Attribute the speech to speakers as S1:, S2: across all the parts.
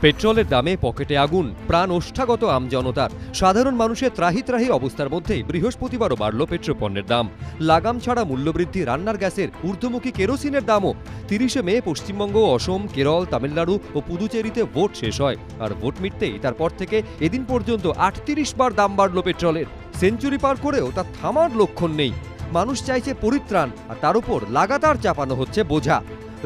S1: পেট্রোলের দামে পকেটে আগুন, প্রাণ ওষ্ঠাগত আমজনতার। সাধারণ মানুষের ত্রাহি ত্রাহি অবস্থার মধ্যেই বৃহস্পতিবারও বাড়ল পেট্রোল পণ্যের দাম। লাগাম ছাড়া মূল্যবৃদ্ধি রান্নার গ্যাসের, ঊর্ধ্বমুখী কেরোসিনের দামও। 30শে মে পশ্চিমবঙ্গ, অসম, কেরল, তামিলনাড়ু ও পুদুচেরিতে ভোট শেষ হয়। আর ভোট মিটতেই তারপর থেকে এদিন পর্যন্ত 38 বার দাম বাড়ল পেট্রোলের। সেঞ্চুরি পার করেও তা থামার লক্ষণ নেই। মানুষ চাইছে পরিত্রাণ, আর তার উপর লাগাতার চাপানো হচ্ছে বোঝা।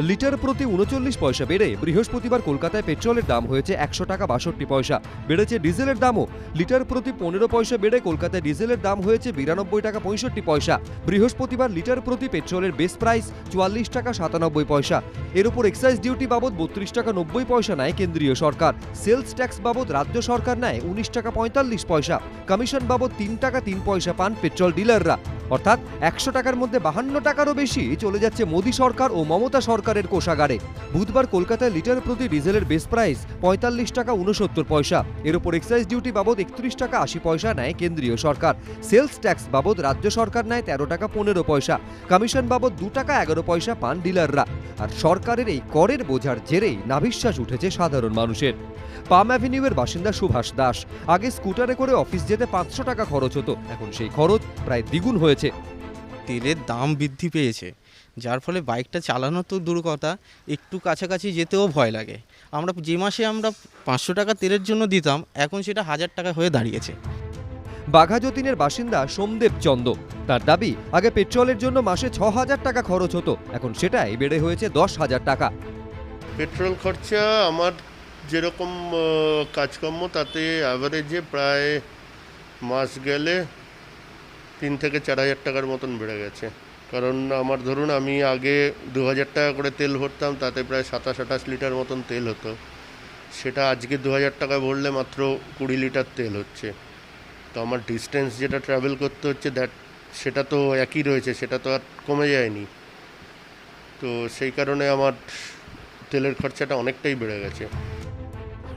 S1: লিটার প্রতি 39 পয়সা বেড়ে বৃহস্পতিবার কলকাতায় পেট্রোলের দাম হয়েছে 100 টাকা 62 পয়সা। বেড়েছে ডিজেলের দামও। লিটার প্রতি 15 পয়সা বেড়ে কলকাতায় ডিজেলের দাম হয়েছে 92 টাকা 65 পয়সা। বৃহস্পতিবার লিটার প্রতি পেট্রোলের বেস প্রাইস 44 টাকা 97 পয়সা। এর উপর এক্সাইজ ডিউটি বাবদ 32 টাকা 90 পয়সা নেয় কেন্দ্রীয় সরকার। সেলস ট্যাক্স বাবদ রাজ্য সরকার নেয় 19 টাকা 45 পয়সা। কমিশন বাবদ 3 টাকা 3 পয়সা পান পেট্রোল ডিলাররা। অর্থাৎ 100 টাকার মধ্যে 52 টাকারও বেশি চলে যাচ্ছে মোদী সরকার ও মমতা সরকারের কোষাগারে। বুধবার কলকাতায় লিটার প্রতি ডিজেলের বেস প্রাইস 45 টাকা 69 পয়সা। এর উপর এক্সাইজ ডিউটি বাবদ 31 টাকা 80 পয়সা নেয় কেন্দ্রীয় সরকার। সেলস ট্যাক্স বাবদ রাজ্য সরকার নেয় 13 টাকা 15 পয়সা। কমিশন বাবদ 2 টাকা 11 পয়সা পান ডিলাররা। আর সরকারের এই করের বোঝার জেরেই নাভিশ্বাস উঠেছে সাধারণ মানুষের। পাম অ্যাভিনিউয়ের বাসিন্দা সুভাষ দাস আগে স্কুটারে করে অফিস যেতে 500 টাকা খরচ হতো, এখন সেই খরচ প্রায় দ্বিগুণ হয়েছে।
S2: তেলের দাম বৃদ্ধি পেয়েছে, যার ফলে বাইকটা চালানো তো দূর কথা, একটু কাছাকাছি যেতেও ভয় লাগে। আমরা যে মাসে 500 টাকা তেলের জন্য দিতাম, এখন সেটা 1000 টাকা হয়ে দাঁড়িয়েছে।
S1: বাঘাযতীনের বাসিন্দা সোমদেব চন্দ, তার দাবি আগে পেট্রোলের জন্য মাসে 6000 টাকা খরচ হতো, এখন সেটাই বেড়ে হয়েছে 10,000 টাকা।
S3: পেট্রোল খরচা আমার যেরকম কাজকর্ম তাতে অ্যাভারেজে প্রায় মাস গেলে 3 থেকে 4000 টাকার মতন বেড়ে গেছে। কারণ আমার ধরুন আমি আগে 2000 টাকা করে তেল ভরতাম, তাতে প্রায় 27-28 লিটার মতন তেল হতো। সেটা আজকে 2000 টাকা ভরলে মাত্র 20 লিটার তেল হচ্ছে। তো আমার ডিস্টেন্স যেটা ট্রাভেল করতে হচ্ছে সেটা তো একই রয়েছে, সেটা তো আর কমে যায়নি। তো সেই কারণে আমার তেলের খরচাটা অনেকটাই বেড়ে গেছে।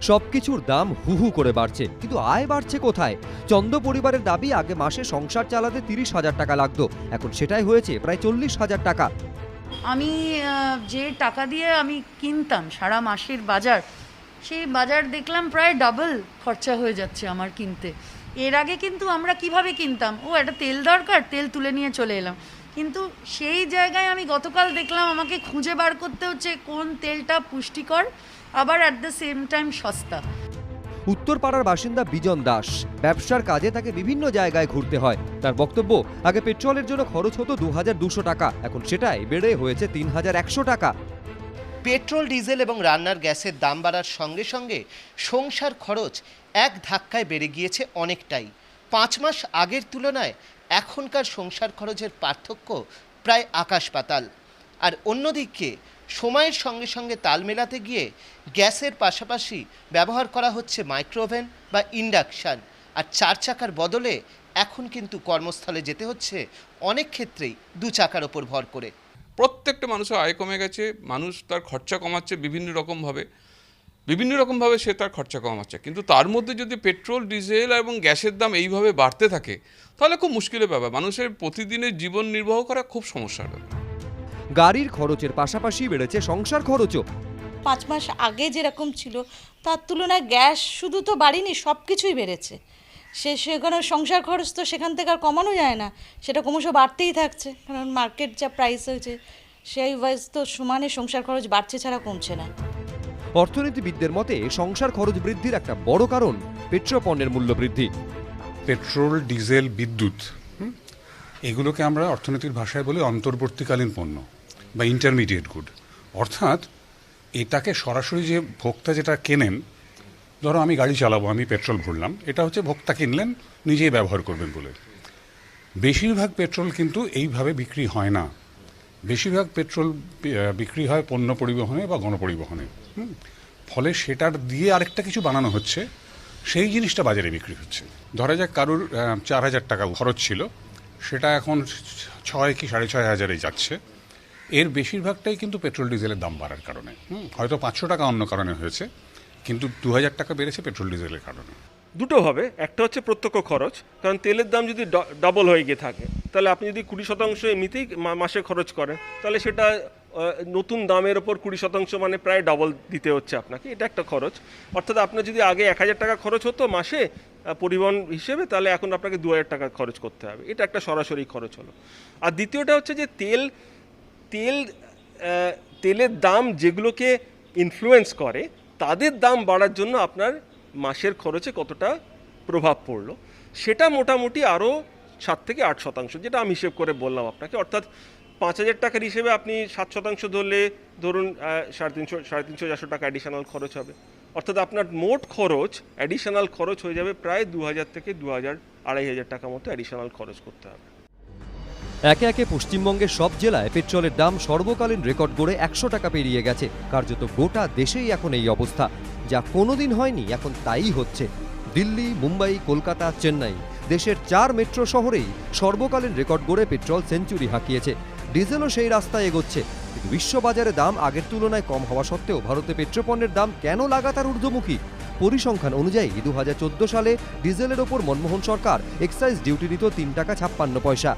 S1: সবকিছুর দাম হু হু করে বাড়ছে, কিন্তু আয় বাড়ছে কোথায়? চন্দ পরিবারের দাবি আগে মাসে সংসার চালাতে 30,000 টাকা লাগতো, এখন সেটাই হয়েছে প্রায় 40,000 টাকা।
S4: আমি যে টাকা দিয়ে আমি কিনতাম সারা মাসের বাজার, সেই বাজার দেখলাম প্রায় ডাবল খরচা হয়ে যাচ্ছে আমার কিনতে। এর আগে কিন্তু আমরা কিভাবে কিনতাম, একটা তেল দরকার, তেল তুলে নিয়ে চলে এলাম। কিন্তু সেই জায়গায় আমি গতকাল দেখলাম আমাকে খুঁজে বার করতে হচ্ছে কোন তেলটা পুষ্টিকর, আবার অ্যাট দ্য সেম টাইম সস্তা।
S1: উত্তরপাড়ার বাসিন্দা বিজন দাস, ব্যবসার কাজে তাকে বিভিন্ন জায়গায় ঘুরতে হয়। তার বক্তব্য, আগে পেট্রোলের জন্য খরচ হতো 2200 টাকা, এখন সেটাই বেড়ে হয়েছে 3100 টাকা।
S5: পেট্রোল, ডিজেল এবং রান্নার গ্যাসের দাম বাড়ার সঙ্গে সঙ্গে সংসার খরচ এক ধাক্কায় বেড়ে গিয়েছে অনেকটাই। 5 মাস আগের তুলনায় এখনকার সংসার খরচের পার্থক্য প্রায় আকাশ পাতাল। আর অন্যদিকে সময়ের সঙ্গে সঙ্গে তাল মেলাতে গিয়ে গ্যাসের পাশাপাশি ব্যবহার করা হচ্ছে মাইক্রোওভেন বা ইন্ডাকশান। আর 4 চাকার বদলে এখন কিন্তু কর্মস্থলে যেতে হচ্ছে অনেক ক্ষেত্রেই 2 চাকার ওপর ভর করে।
S6: প্রত্যেকটা মানুষের আয় কমে গেছে, মানুষ তার খরচা কমাচ্ছে বিভিন্ন রকমভাবে সে তার খরচা কমাচ্ছে। কিন্তু তার মধ্যে যদি পেট্রোল, ডিজেল এবং গ্যাসের দাম এইভাবে বাড়তে থাকে, তাহলে খুব মুশকিলের ব্যাপার, মানুষের প্রতিদিনের জীবন নির্বাহ করা খুব সমস্যার ব্যাপার।
S1: গাড়ির খরচের পাশাপাশি বেড়েছে সংসার খরচও।
S7: 5 মাস আগে যেরকম ছিল তার তুলনায় গ্যাস শুধু তো বাড়েনি, সব কিছুই বেড়েছে। সেখানে সংসার খরচ তো সেখান থেকে আর কমানো যায় না, সেটা ক্রমশ বাড়তেই থাকছে, কারণ মার্কেট যা প্রাইস হয়েছে সেই ওয়াইজ তো সমানে সংসার খরচ বাড়ছে ছাড়া কমছে না।
S1: অর্থনীতিবিদদের মতে সংসার খরচ বৃদ্ধির একটা বড় কারণ পেট্রোল পণ্যের মূল্য বৃদ্ধি।
S8: পেট্রোল, ডিজেল, বিদ্যুৎ, এগুলোকে আমরা অর্থনীতির ভাষায় বলি অন্তর্বর্তীকালীন পণ্য বা ইন্টারমিডিয়েট গুড। অর্থাৎ এটাকে সরাসরি যে ভোক্তা যেটা কেনেন, ধরো আমি গাড়ি চালাবো, আমি পেট্রোল ভরলাম, এটা হচ্ছে ভোক্তা কিনলেন নিজেই ব্যবহার করবেন বলে। বেশিরভাগ পেট্রোল কিন্তু এইভাবে বিক্রি হয় না। বেশিরভাগ পেট্রোল বিক্রি হয় পণ্য পরিবহনে বা গণপরিবহনে। ফলে সেটার দিয়ে আরেকটা কিছু বানানো হচ্ছে, সেই জিনিসটা বাজারে বিক্রি হচ্ছে। ধরা যাক কারুর 4000 টাকা খরচ ছিল, সেটা এখন 6 কি 6500 যাচ্ছে। এর বেশিরভাগটাই কিন্তু পেট্রোল ডিজেলের দাম বাড়ার কারণে। হয়তো 500 টাকা অন্য কারণে হয়েছে, কিন্তু 2000 টাকা বেড়েছে পেট্রোল ডিজেলের কারণে।
S9: দুটো হবে, একটা হচ্ছে প্রত্যক্ষ খরচ, কারণ তেলের দাম যদি ডাবল হয়ে গিয়ে থাকে তাহলে আপনি যদি 20% এমনিতেই মাসে খরচ করেন তাহলে সেটা নতুন দামের ওপর 20% মানে প্রায় ডাবল দিতে হচ্ছে আপনাকে, এটা একটা খরচ। অর্থাৎ আপনার যদি আগে 1000 টাকা খরচ হতো মাসে পরিবহন হিসেবে, তাহলে এখন আপনাকে 2000 টাকা খরচ করতে হবে, এটা একটা সরাসরি খরচ হলো। আর দ্বিতীয়টা হচ্ছে যে তেলের দাম যেগুলোকে ইনফ্লুয়েন্স করে তাদের দাম বাড়ার জন্য আপনার মাসের খরচে কতটা প্রভাব পড়লো, সেটা মোটামুটি আরও 7 থেকে 8%, যেটা আমি হিসেব করে বললাম আপনাকে। অর্থাৎ 5000 টাকার হিসেবে আপনি 7% ধরলে ধরুন 350-400 টাকা অ্যাডিশনাল খরচ হবে। অর্থাৎ আপনার মোট খরচ অ্যাডিশনাল খরচ হয়ে যাবে প্রায় 2000 থেকে 2500 টাকা মতো অ্যাডিশনাল খরচ করতে হবে।
S1: একে একে পশ্চিমবঙ্গের সব জেলায় পেট্রোলের দাম সর্বকালীন রেকর্ড গড়ে 100 টাকা পেরিয়ে গেছে। কার্যত গোটা দেশেই এখন এই অবস্থা, যা কোনোদিন হয়নি, এখন তাই হচ্ছে। দিল্লি, মুম্বাই, কলকাতা, চেন্নাই, দেশের 4 মেট্রো শহরেই সর্বকালীন রেকর্ড গড়ে পেট্রোল সেঞ্চুরি হাঁকিয়েছে। ডিজেলও সেই রাস্তায় এগোচ্ছে। কিন্তু বিশ্ববাজারে দাম আগের তুলনায় কম হওয়া সত্ত্বেও ভারতে পেট্রোপণ্যের দাম কেন লাগাতার ঊর্ধ্বমুখী? পরিসংখ্যান অনুযায়ী 2014 সালে ডিজেলের ওপর মনমোহন সরকার এক্সাইজ ডিউটি নিত 3 টাকা 56 পয়সা,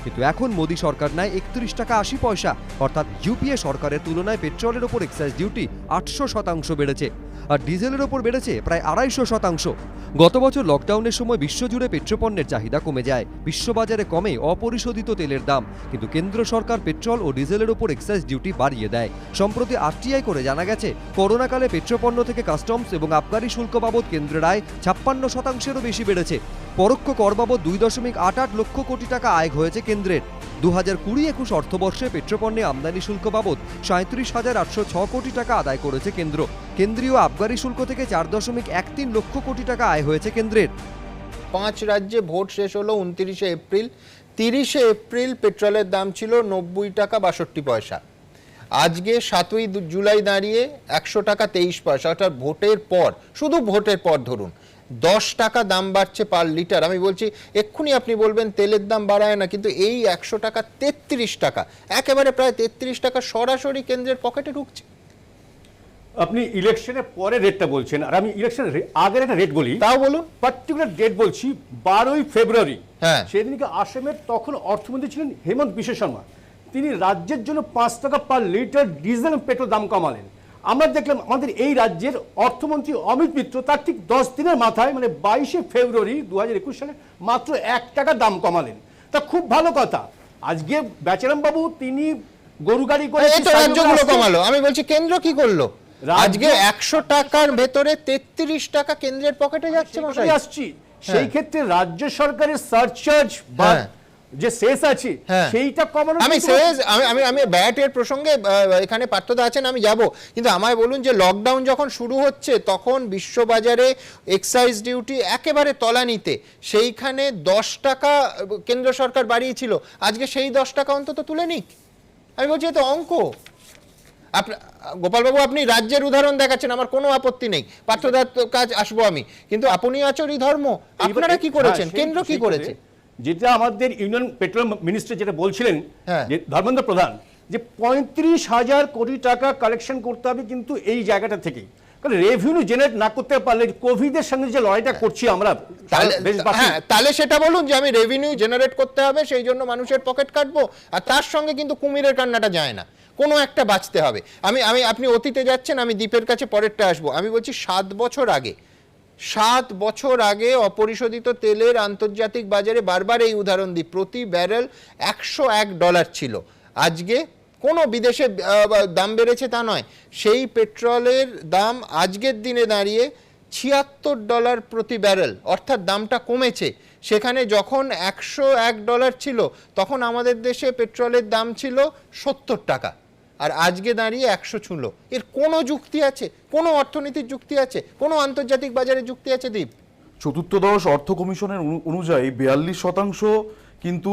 S1: কিন্তু এখন মোদী সরকার নেয় 31 টাকা 80 পয়সা। অর্থাৎ ইউপিএ সরকারের তুলনায় পেট্রোলের ওপর এক্সাইজ ডিউটি 800% বেড়েছে, আর ডিজেলের ওপর বেড়েছে প্রায় 250%। গত বছর লকডাউনের সময় বিশ্বজুড়ে পেট্রোপণ্যের চাহিদা কমে যায়, বিশ্ববাজারে কমে অপরিশোধিত তেলের দাম, কিন্তু কেন্দ্র সরকার পেট্রোল ও ডিজেলের ওপর এক্সাইজ ডিউটি বাড়িয়ে দেয়। সম্প্রতি আরটিআই করে জানা গেছে, করোনাকালে পেট্রোপণ্য থেকে কাস্টমস এবং আবগারি শুল্ক বাবদ কেন্দ্রের আয় 56%-এরও বেশি বেড়েছে। পরোক্ষ কর বাবদ 2.88 লক্ষ কোটি টাকা আয় হয়েছে কেন্দ্রের। 2020-21 অর্থবর্ষে পেট্রোপণ্যে আমদানি শুল্ক বাবদ 37,806 কোটি টাকা আদায় করেছে কেন্দ্র। কেন্দ্রীয় আবগারি শুল্ক থেকে 4.13 লক্ষ কোটি টাকা আয় হয়েছে কেন্দ্রের।
S10: 5 রাজ্যে ভোট শেষ হলো 29 এপ্রিল। 30 এপ্রিল পেট্রোলের দাম ছিল 90 টাকা 62 পয়সা। আজকে 7ই জুলাই দাঁড়িয়ে 100 টাকা 23 পয়সা, অর্থাৎ ভোটের পর, শুধু ভোটের পর ধরুন 10 টাকা দাম বাড়ছে পার লিটার। আমি বলছি এক্ষুনি আপনি বলবেন তেলের দাম বাড়ায় না, কিন্তু এই 100 টাকা 33 টাকা, একেবারে প্রায় 33 টাকা সরাসরি কেন্দ্রের পকেটে ঢুকছে।
S11: আপনি ইলেকশনের পরে রেটটা বলছেন, আর আমি ইলেকশনের আগের একটা রেট বলি,
S10: তাও বলুন।
S11: পার্টিকুলার ডেট বলছি 12ই ফেব্রুয়ারি।
S10: হ্যাঁ,
S11: সেদিনকে আসামের তখন অর্থমন্ত্রী ছিলেন হেমন্ত বিশ্ব শর্মা। তিনি রাজ্যের জন্য 5 টাকা পার লিটার ডিজেল পেট্রোল দাম কমালেন। আমরা দেখলাম আমাদের এই রাজ্যের অর্থমন্ত্রী অমিত মিত্র তার ঠিক 10 দিনের মাথায়, মানে 22শে ফেব্রুয়ারি 2021 সালে মাত্র 1 টাকা দাম কমালেন। তা খুব ভালো কথা। আজকে বেচারাম বাবু তিনি গরু গাড়ি করে
S10: রাজ্যগুলো কমালো, আমি বলছি কেন্দ্র কি করলো? আজকে 100 টাকার ভেতরে 33 টাকা কেন্দ্রের পকেটে যাচ্ছে।
S11: আসছি সেই ক্ষেত্রে রাজ্য সরকারের সারচার্জ বা যে সেস আছে সেইটা কমানো।
S10: আমি ব্যাটের প্রসঙ্গে এখানে পার্থদা আছেন, আমি যাব, কিন্তু আমায় বলুন যে লকডাউন যখন শুরু হচ্ছে তখন বিশ্ববাজারে এক্সাইজ ডিউটি একেবারে তলানিতে, সেইখানে 10 টাকা কেন্দ্র সরকার বাড়িয়েছিল, আজকে সেই 10 টাকা অন্তত তুলে নিক। আমি বলছি এ তো অঙ্ক। গোপালবাবু আপনি রাজ্যের উদাহরণ দেখাচ্ছেন, আমার কোনো আপত্তি নেই, পার্থদার কাজ আসবো আমি, কিন্তু আপনি আচরি ধর্ম, আপনারা কি করেছেন, কেন্দ্র কি করেছে?
S11: যেটা আমাদের ইউনিয়ন পেট্রোল মিনিস্টার যেটা বলছিলেন যে ধর্মেন্দ্র প্রধান, যে 35,000 কোটি টাকা কালেকশন করতে হবে কিন্তু এই জায়গাটা থেকেই, কারণ রেভিনিউ জেনারেট না করতে পারলে কোভিডের সঙ্গে যে লড়াইটা করছি আমরা,
S10: তাহলে সেটা বলুন যে আমি রেভিনিউ জেনারেট করতে হবে সেই জন্য মানুষের পকেট কাটবো, আর তার সঙ্গে কিন্তু কুমিরের কান্নাটা যায় না, কোনো একটা বাঁচতে হবে। আপনি অতীতে যাচ্ছেন, আমি দ্বীপের কাছে পরেরটা আসবো। আমি বলছি 7 বছর আগে অপরিশোধিত তেলের আন্তর্জাতিক বাজারে, বারবার এই উদাহরণ দিই, প্রতি ব্যারেল $101 ছিল। আজকে কোনো বিদেশে দাম বেড়েছে তা নয়, সেই পেট্রোলের দাম আজকের দিনে দাঁড়িয়ে $76 প্রতি ব্যারেল, অর্থাৎ দামটা কমেছে। সেখানে যখন $101 ছিল তখন আমাদের দেশে পেট্রোলের দাম ছিল 70 টাকা, আর আজকে দাঁড়িয়ে 100 ছুঁলো। এর কোনো যুক্তি আছে? কোনো অর্থনীতির যুক্তি আছে? কোনো আন্তর্জাতিক বাজারের যুক্তি আছে? দ্বীপ,
S12: চতুর্থদশ অর্থ কমিশনের অনুযায়ী 42% কিন্তু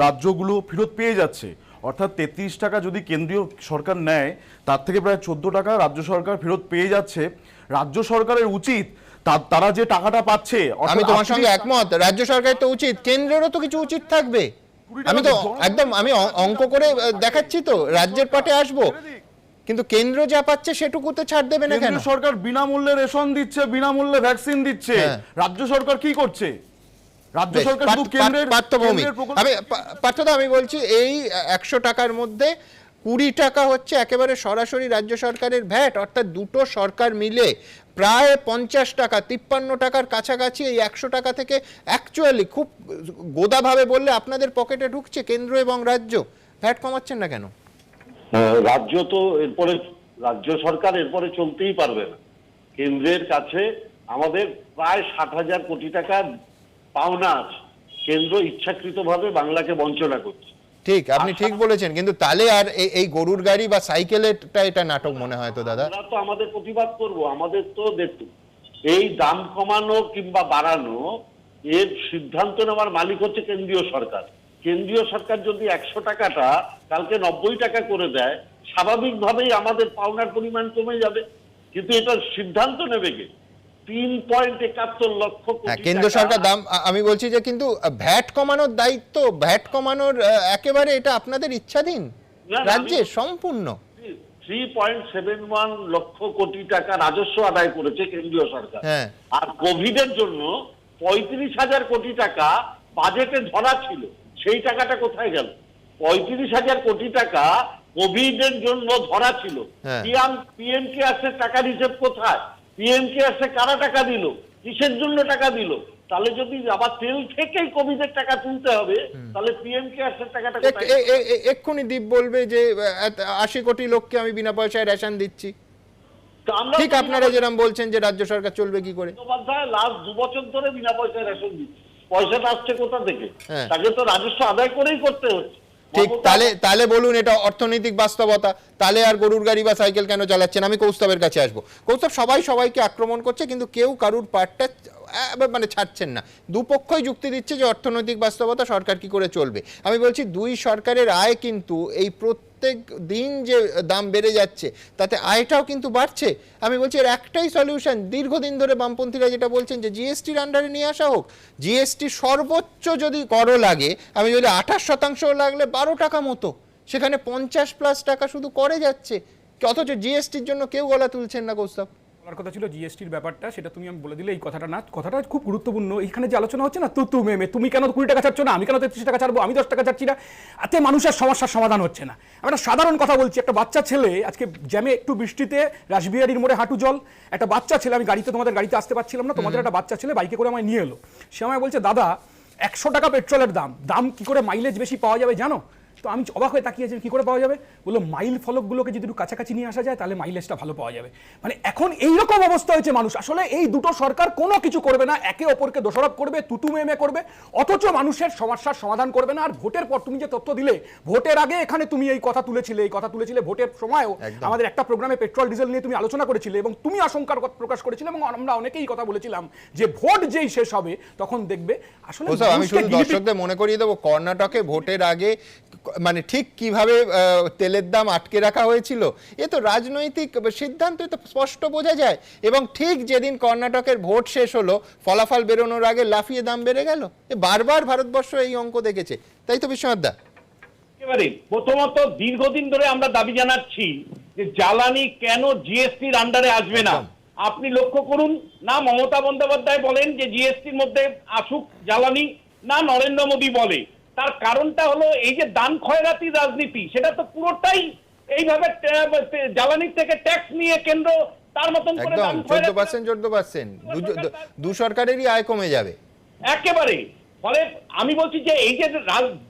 S12: রাজ্যগুলো ফেরত পেয়ে যাচ্ছে, অর্থাৎ 33 টাকা যদি কেন্দ্রীয় সরকার নেয় তার থেকে প্রায় 14 টাকা রাজ্য সরকার ফেরত পেয়ে যাচ্ছে। রাজ্য সরকারের উচিত তারা যে টাকাটা পাচ্ছে,
S10: আমি তোমার সঙ্গে একমত, রাজ্য সরকারের তো উচিত, কেন্দ্রেরও তো কিছু উচিত থাকবে। আমি তো একদম অঙ্ক করে দেখাচ্ছি তো, রাজ্যের পাটে আসবো। কিন্তু কেন্দ্র যা পাচ্ছে সেটুকু তো ছাড় দেবে না কেন?
S12: কেন্দ্রীয় সরকার বিনামূল্যে রেশন দিচ্ছে, বিনামূল্যে ভ্যাকসিন দিচ্ছে, রাজ্য সরকার কি করছে? রাজ্য সরকার শুধু কেন্দ্রের
S10: পার্থদা, আমি বলছি এই 100 টাকার মধ্যে 20 টাকা হচ্ছে একেবারে সরাসরি রাজ্য সরকারের ভ্যাট, অর্থাৎ দুটো সরকার মিলে প্রায় 50 টাকা 53 টাকার কাছাকাছি এই 100 টাকা থেকে অ্যাকচুয়ালি খুব গোদাভাবে বললে আপনাদের পকেটে ঢুকছে কেন্দ্র এবং রাজ্য। ভ্যাট কমাচ্ছেন না কেন?
S13: রাজ্য তো এরপরে, রাজ্য সরকার এরপরে চলতেই পারবে না। কেন্দ্রের কাছে আমাদের প্রায় 60,000 কোটি টাকার পাওনা আছে, কেন্দ্র ইচ্ছাকৃতভাবে বাংলাকে বঞ্চনা করছে।
S10: ঠিক, আপনি ঠিক বলেছেন, কিন্তু তাহলে আর এই গরুর গাড়ি বা সাইকেলেরটা এটা নাটক মনে হয় তো দাদা?
S13: আমরা তো আমাদের প্রতিবাদ করব, আমাদের তো দেখুন এই দাম কমানো কিংবা বাড়ানো এর সিদ্ধান্ত নেওয়ার মালিক হচ্ছে কেন্দ্রীয় সরকার। কেন্দ্রীয় সরকার যদি 100 টাকাটা কালকে 90 টাকা করে দেয়, স্বাভাবিকভাবেই আমাদের পাওনার পরিমাণ কমে যাবে, কিন্তু এটা সিদ্ধান্ত নেবে কে? 3.71 লক্ষ কোটি
S10: কেন্দ্র সরকার দাম, আমি বলছি যে কিন্তু ভ্যাট কমানোর দায়িত্ব, ভ্যাট কমানোর একেবারে এটা আপনাদের ইচ্ছাধীন, রাজ্যের সম্পূর্ণ
S13: 3.71 লক্ষ কোটি টাকা রাজস্ব আদায় করেছে কেন্দ্রীয় সরকার। আর কোভিডের জন্য 35,000 কোটি টাকা বাজেটে ধরা ছিল, সেই টাকাটা কোথায় গেল? 35,000 কোটি টাকা কোভিডের জন্য ধরা ছিল, পিএম কেয়ারসের টাকার হিসেব কোথায়? পিএম কেয়ারসে কারা টাকা দিল, কিসের জন্য টাকা দিল? তাহলে যদি আবার তেল থেকেই কোভিডের টাকা তুলতে হবে, তাহলে পিএম কেয়ারসের টাকাটা কোথায়?
S10: এক্ষুনি দ্বীপ বলবে যে 80 কোটি লোককে আমি বিনা পয়সায় রেশন দিচ্ছি, ঠিক আপনারা যেরকম বলছেন যে রাজ্য সরকার চলবে কি করে?
S13: লাস্ট 2 বছর ধরে বিনা পয়সায় রেশন দিচ্ছে, পয়সাটা আসছে কোথা থেকে? তাকে তো রাজস্ব আদায় করেই করতে হচ্ছে।
S10: ঠিক, তাহলে বলুন এটা অর্থনৈতিক বাস্তবতা, তাহলে আর গরুর গাড়ি বা সাইকেল কেন চালাচ্ছেন? আমি কৌস্তবের কাছে আসবো। কৌস্তব, সবাইকে আক্রমণ করছে কিন্তু কেউ কারুর পার্টটা মানে ছাড়ছেন না, দুপক্ষই যুক্তি দিচ্ছে যে অর্থনৈতিক বাস্তবতা, সরকার কি করে চলবে। আমি বলছি দুই সরকারের আয় কিন্তু এই প্রত্যেক দিন যে দাম বেড়ে যাচ্ছে তাতে আয়টাও কিন্তু বাড়ছে। আমি বলছি এর একটাই সলিউশন, দীর্ঘদিন ধরে বামপন্থীরা যেটা বলছেন যে জিএসটির আন্ডারে নিয়ে আসা হোক। জিএসটি সর্বোচ্চ যদি করও লাগে, আমি যদি 28% লাগলে 12 টাকা মতো, সেখানে 50+ টাকা শুধু করে যাচ্ছে, অথচ জিএসটির জন্য কেউ গলা তুলছেন না। কৌস্তব,
S11: বলার কথা ছিল জিএসটির ব্যাপারটা, সেটা তুমি আমি বলে দিলে এই কথাটা না, কথাটা খুব গুরুত্বপূর্ণ। এখানে যে আলোচনা হচ্ছে না, তুমি কেন 20 টাকা ছাড়ছো না, আমি কেন 33 টাকা ছাড়বো, আমি 10 টাকা ছাড়ছি না, এতে মানুষের সমস্যার সমাধান হচ্ছে না। আমি একটা সাধারণ কথা বলছি, একটা বাচ্চা ছেলে আজকে জ্যামে একটু বৃষ্টিতে রাসবিহারীর মোড়ে হাঁটু জল, একটা বাচ্চা ছেলে, আমি তোমাদের গাড়িতে আসতে পারছিলাম না, তোমাদের একটা বাচ্চা ছেলে বাইকে করে আমায় নিয়ে এলো। সে আমায় বলছে দাদা 100 টাকা পেট্রোলের দাম কি করে মাইলেজ বেশি পাওয়া যাবে জানো? তো আমি অবাক হয়ে তাকিয়েছি, কি করে পাওয়া যাবে? বললো মাইল ফলকগুলোকে যদি একটু কাছাকাছি নিয়ে আসা যায় তাহলে মাইলেজটা ভালো পাওয়া যাবে। মানে এখন এইরকম অবস্থা হয়েছে মানুষ, আসলে এই দুটো সরকার কোনো কিছু করবে না, একে অপরকে দোষারোপ করবে, তুতুমেমে করবে, অথচ মানুষের সমস্যার সমাধান করবে না। আর ভোটের পর তুমি যে তথ্য দিলে, ভোটের আগে এখানে তুমি এই কথা তুলেছিলে, ভোটের সময়ও আমাদের একটা প্রোগ্রামে পেট্রোল ডিজেল নিয়ে তুমি আলোচনা করেছিলে এবং তুমি আশঙ্কার প্রকাশ করেছিলে এবং আমরা অনেকেই কথা বলেছিলাম যে ভোট যেই শেষ হবে তখন দেখবে আসলে।
S10: আমি শুধু দর্শকদের মনে করিয়ে দেবো, কর্ণাটকে ভোটের আগে মানে ঠিক কিভাবে তেলের দাম আটকে রাখা হয়েছিল, এ তো রাজনৈতিক সিদ্ধান্ত, তো স্পষ্ট বোঝা যায়। এবং ঠিক যেদিন কর্ণাটকের ভোট শেষ হলো, ফলাফল বেরোনোর আগে লাফিয়ে দাম বেড়ে গেল। বারবার ভারতবর্ষ এই অঙ্ক দেখেছে, তাই তো বিশ্বনাথ দা?
S14: একেবারে প্রথমত দীর্ঘদিন ধরে আমরা দাবি জানাচ্ছি যে জ্বালানি কেন জিএসটির আন্ডারে আসবে না। আপনি লক্ষ্য করুন না, মমতা বন্দ্যোপাধ্যায় বলেন যে জিএসটির মধ্যে আসুক জ্বালানি, না নরেন্দ্র মোদী বলে। তার কারণটা হলো এই যে দান খয়রাতির রাজনীতি, সেটা তো পুরোটাই এইভাবে জ্বালানির থেকে ট্যাক্স নিয়ে কেন্দ্র তার মতন করে দান খয়রাতি
S10: 14% দু সরকারেরই আয় কমে যাবে
S14: একেবারে। ফলে আমি বলছি যে এই যে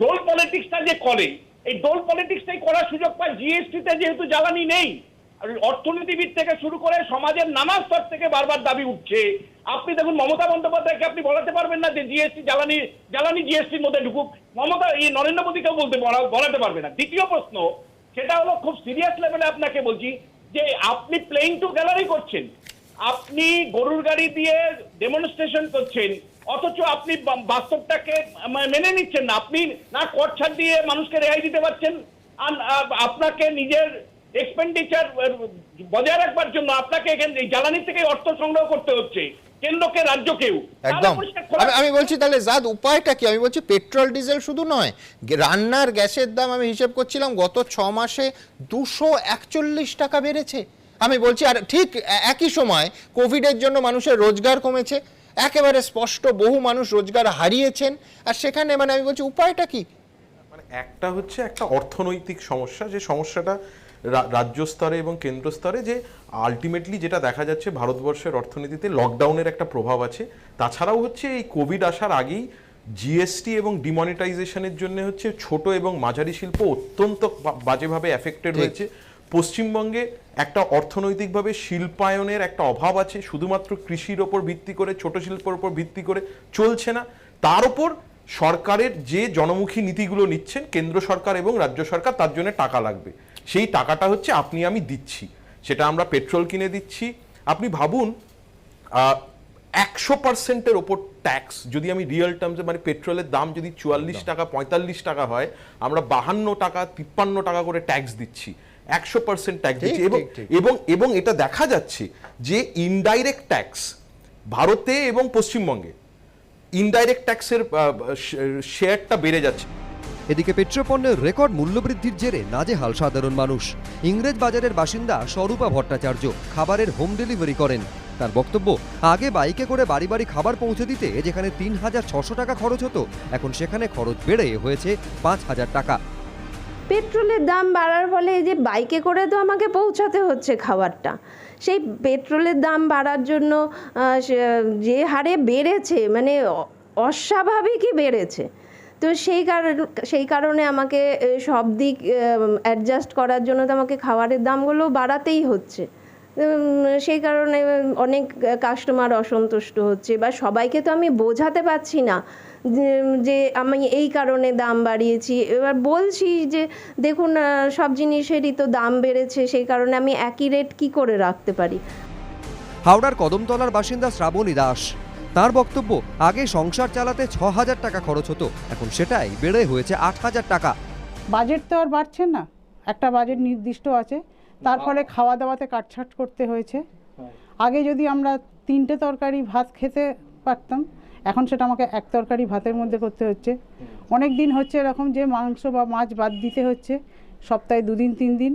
S14: ডোল পলিটিক্সটা যে করে, এই ডোল পলিটিক্সটাই করার সুযোগ পায় জিএসটিতে, যেহেতু জ্বালানি নেই। অর্থনীতিবিদ থেকে শুরু করে সমাজের নানা স্তর থেকে বারবার দাবি উঠছে। আপনি দেখুন মমতা বন্দ্যোপাধ্যায়কে আপনি বলাতে পারবেন না যে জিএসটি জ্বালানি জিএসটির মধ্যে ঢুকুক, মমতা নরেন্দ্র মোদীকেও বলাতে পারবে না। দ্বিতীয় প্রশ্ন, সেটা হলো খুব সিরিয়াস লেভেলে আপনাকে বলছি যে আপনি প্লেইং টু গ্যালারি করছেন, আপনি গরুর গাড়ি দিয়ে ডেমনস্ট্রেশন করছেন, অথচ আপনি বাস্তবটাকে মেনে নিচ্ছেন না। আপনি না কর ছাড় দিয়ে মানুষকে রেহাই দিতে পারছেন, আর আপনাকে নিজের এক্সপেন্ডিচার বজায় রাখবার জন্য আপনাকে এখানে জ্বালানি থেকে অর্থ সংগ্রহ করতে হচ্ছে। কেন্দ্রকে রাজ্যকেও।
S10: একদম। আমি বলছি তাহলে জাদ উপায়টা কি? আমি বলছি পেট্রোল ডিজেল শুধু নয়, রান্নার গ্যাসের দাম আমি হিসেব করছিলাম গত 6 মাসে 241 টাকা বেড়েছে। আমি বলছি আর ঠিক একই সময় কোভিডের জন্য মানুষের রোজগার কমেছে, একেবারে স্পষ্ট বহু মানুষ রোজগার হারিয়েছেন, আর সেখানে মানে আমি বলছি উপায়টা কি?
S15: মানে একটা হচ্ছে একটা অর্থনৈতিক সমস্যা, যে সমস্যাটা রাজ্য স্তরে এবং কেন্দ্র স্তরে, যে আলটিমেটলি যেটা দেখা যাচ্ছে ভারতবর্ষের অর্থনীতিতে লকডাউনের একটা প্রভাব আছে। তাছাড়াও হচ্ছে এই কোভিড আসার আগেই জিএসটি এবং ডিমনিটাইজেশনের জন্য হচ্ছে ছোট এবং মাঝারি শিল্প অত্যন্ত বাজেভাবে এফেক্টেড হয়েছে। পশ্চিমবঙ্গে একটা অর্থনৈতিকভাবে শিল্পায়নের একটা অভাব আছে, শুধুমাত্র কৃষির ওপর ভিত্তি করে, ছোট শিল্পের ওপর ভিত্তি করে চলছে না। তার উপর সরকারের যে জনমুখী নীতিগুলো নিচ্ছেন কেন্দ্র সরকার এবং রাজ্য সরকার, তার জন্য টাকা লাগবে। সেই টাকাটা হচ্ছে আপনি আমি দিচ্ছি, সেটা আমরা পেট্রোল কিনে দিচ্ছি। আপনি ভাবুন 100%-এর ওপর ট্যাক্স যদি আমি রিয়েল টার্মসে, মানে পেট্রোলের দাম যদি 44 টাকা 45 টাকা হয়, আমরা 52 টাকা 53 টাকা করে ট্যাক্স দিচ্ছি, 100% ট্যাক্স দিচ্ছি। এবং এটা দেখা যাচ্ছে যে ইনডাইরেক্ট ট্যাক্স ভারতে এবং পশ্চিমবঙ্গে ইনডাইরেক্ট ট্যাক্সের শেয়ারটা বেড়ে যাচ্ছে।
S1: এদিকে পেট্রোপণ্যের রেকর্ড মূল্যবৃদ্ধির জেরে নাজেহাল সাধারণ মানুষ। ইংরেজ বাজারের বাসিন্দা স্বরূপা ভট্টাচার্য খাবারের হোম ডেলিভারি করেন। তার বক্তব্য, আগে বাইকে করে বাড়ি বাড়ি খাবার পৌঁছে দিতে যেখানে 3600 টাকা খরচ হতো, এখন সেখানে খরচ বেড়ে হয়েছে 5000 টাকা।
S16: পেট্রোলের দাম বাড়ার ফলে এই যে বাইকে করে তো আমাকে পৌঁছাতে হচ্ছে খাবারটা, সেই পেট্রোলের দাম বাড়ার জন্য যে হারে বেড়েছে, মানে অস্বাভাবিকই বেড়েছে। তো সেই কারণে আমাকে সব দিক অ্যাডজাস্ট করার জন্য তো আমাকে খাবারের দামগুলো বাড়াতেই হচ্ছে। সেই কারণে অনেক কাস্টমার অসন্তুষ্ট হচ্ছে, বা সবাইকে তো আমি বোঝাতে পারছি না যে আমি এই কারণে দাম বাড়িয়েছি। এবার বলছি যে দেখুন সব জিনিসেরই তো দাম বেড়েছে, সেই কারণে আমি একই রেট কি করে রাখতে পারি।
S1: হাওড়ার কদমতলার বাসিন্দা শ্রাবণী দাস, তার বক্তব্য, আগে সংসার চালাতে 6000 টাকা খরচ হতো, এখন সেটাই বেড়ে হয়েছে 8000 টাকা।
S17: বাজেট তো আর বাড়ছে না, একটা বাজেট নির্দিষ্ট আছে, তার ফলে খাওয়া দাওয়াতে কাটছাট করতে হয়েছে। আগে যদি আমরা 3টে তরকারি ভাত খেতে পারতাম, এখন সেটা আমাকে 1 তরকারি ভাতের মধ্যে করতে হচ্ছে। অনেক দিন হচ্ছে এরকম যে মাংস বা মাছ বাদ দিতে হচ্ছে, সপ্তাহে 2 দিন 3 দিন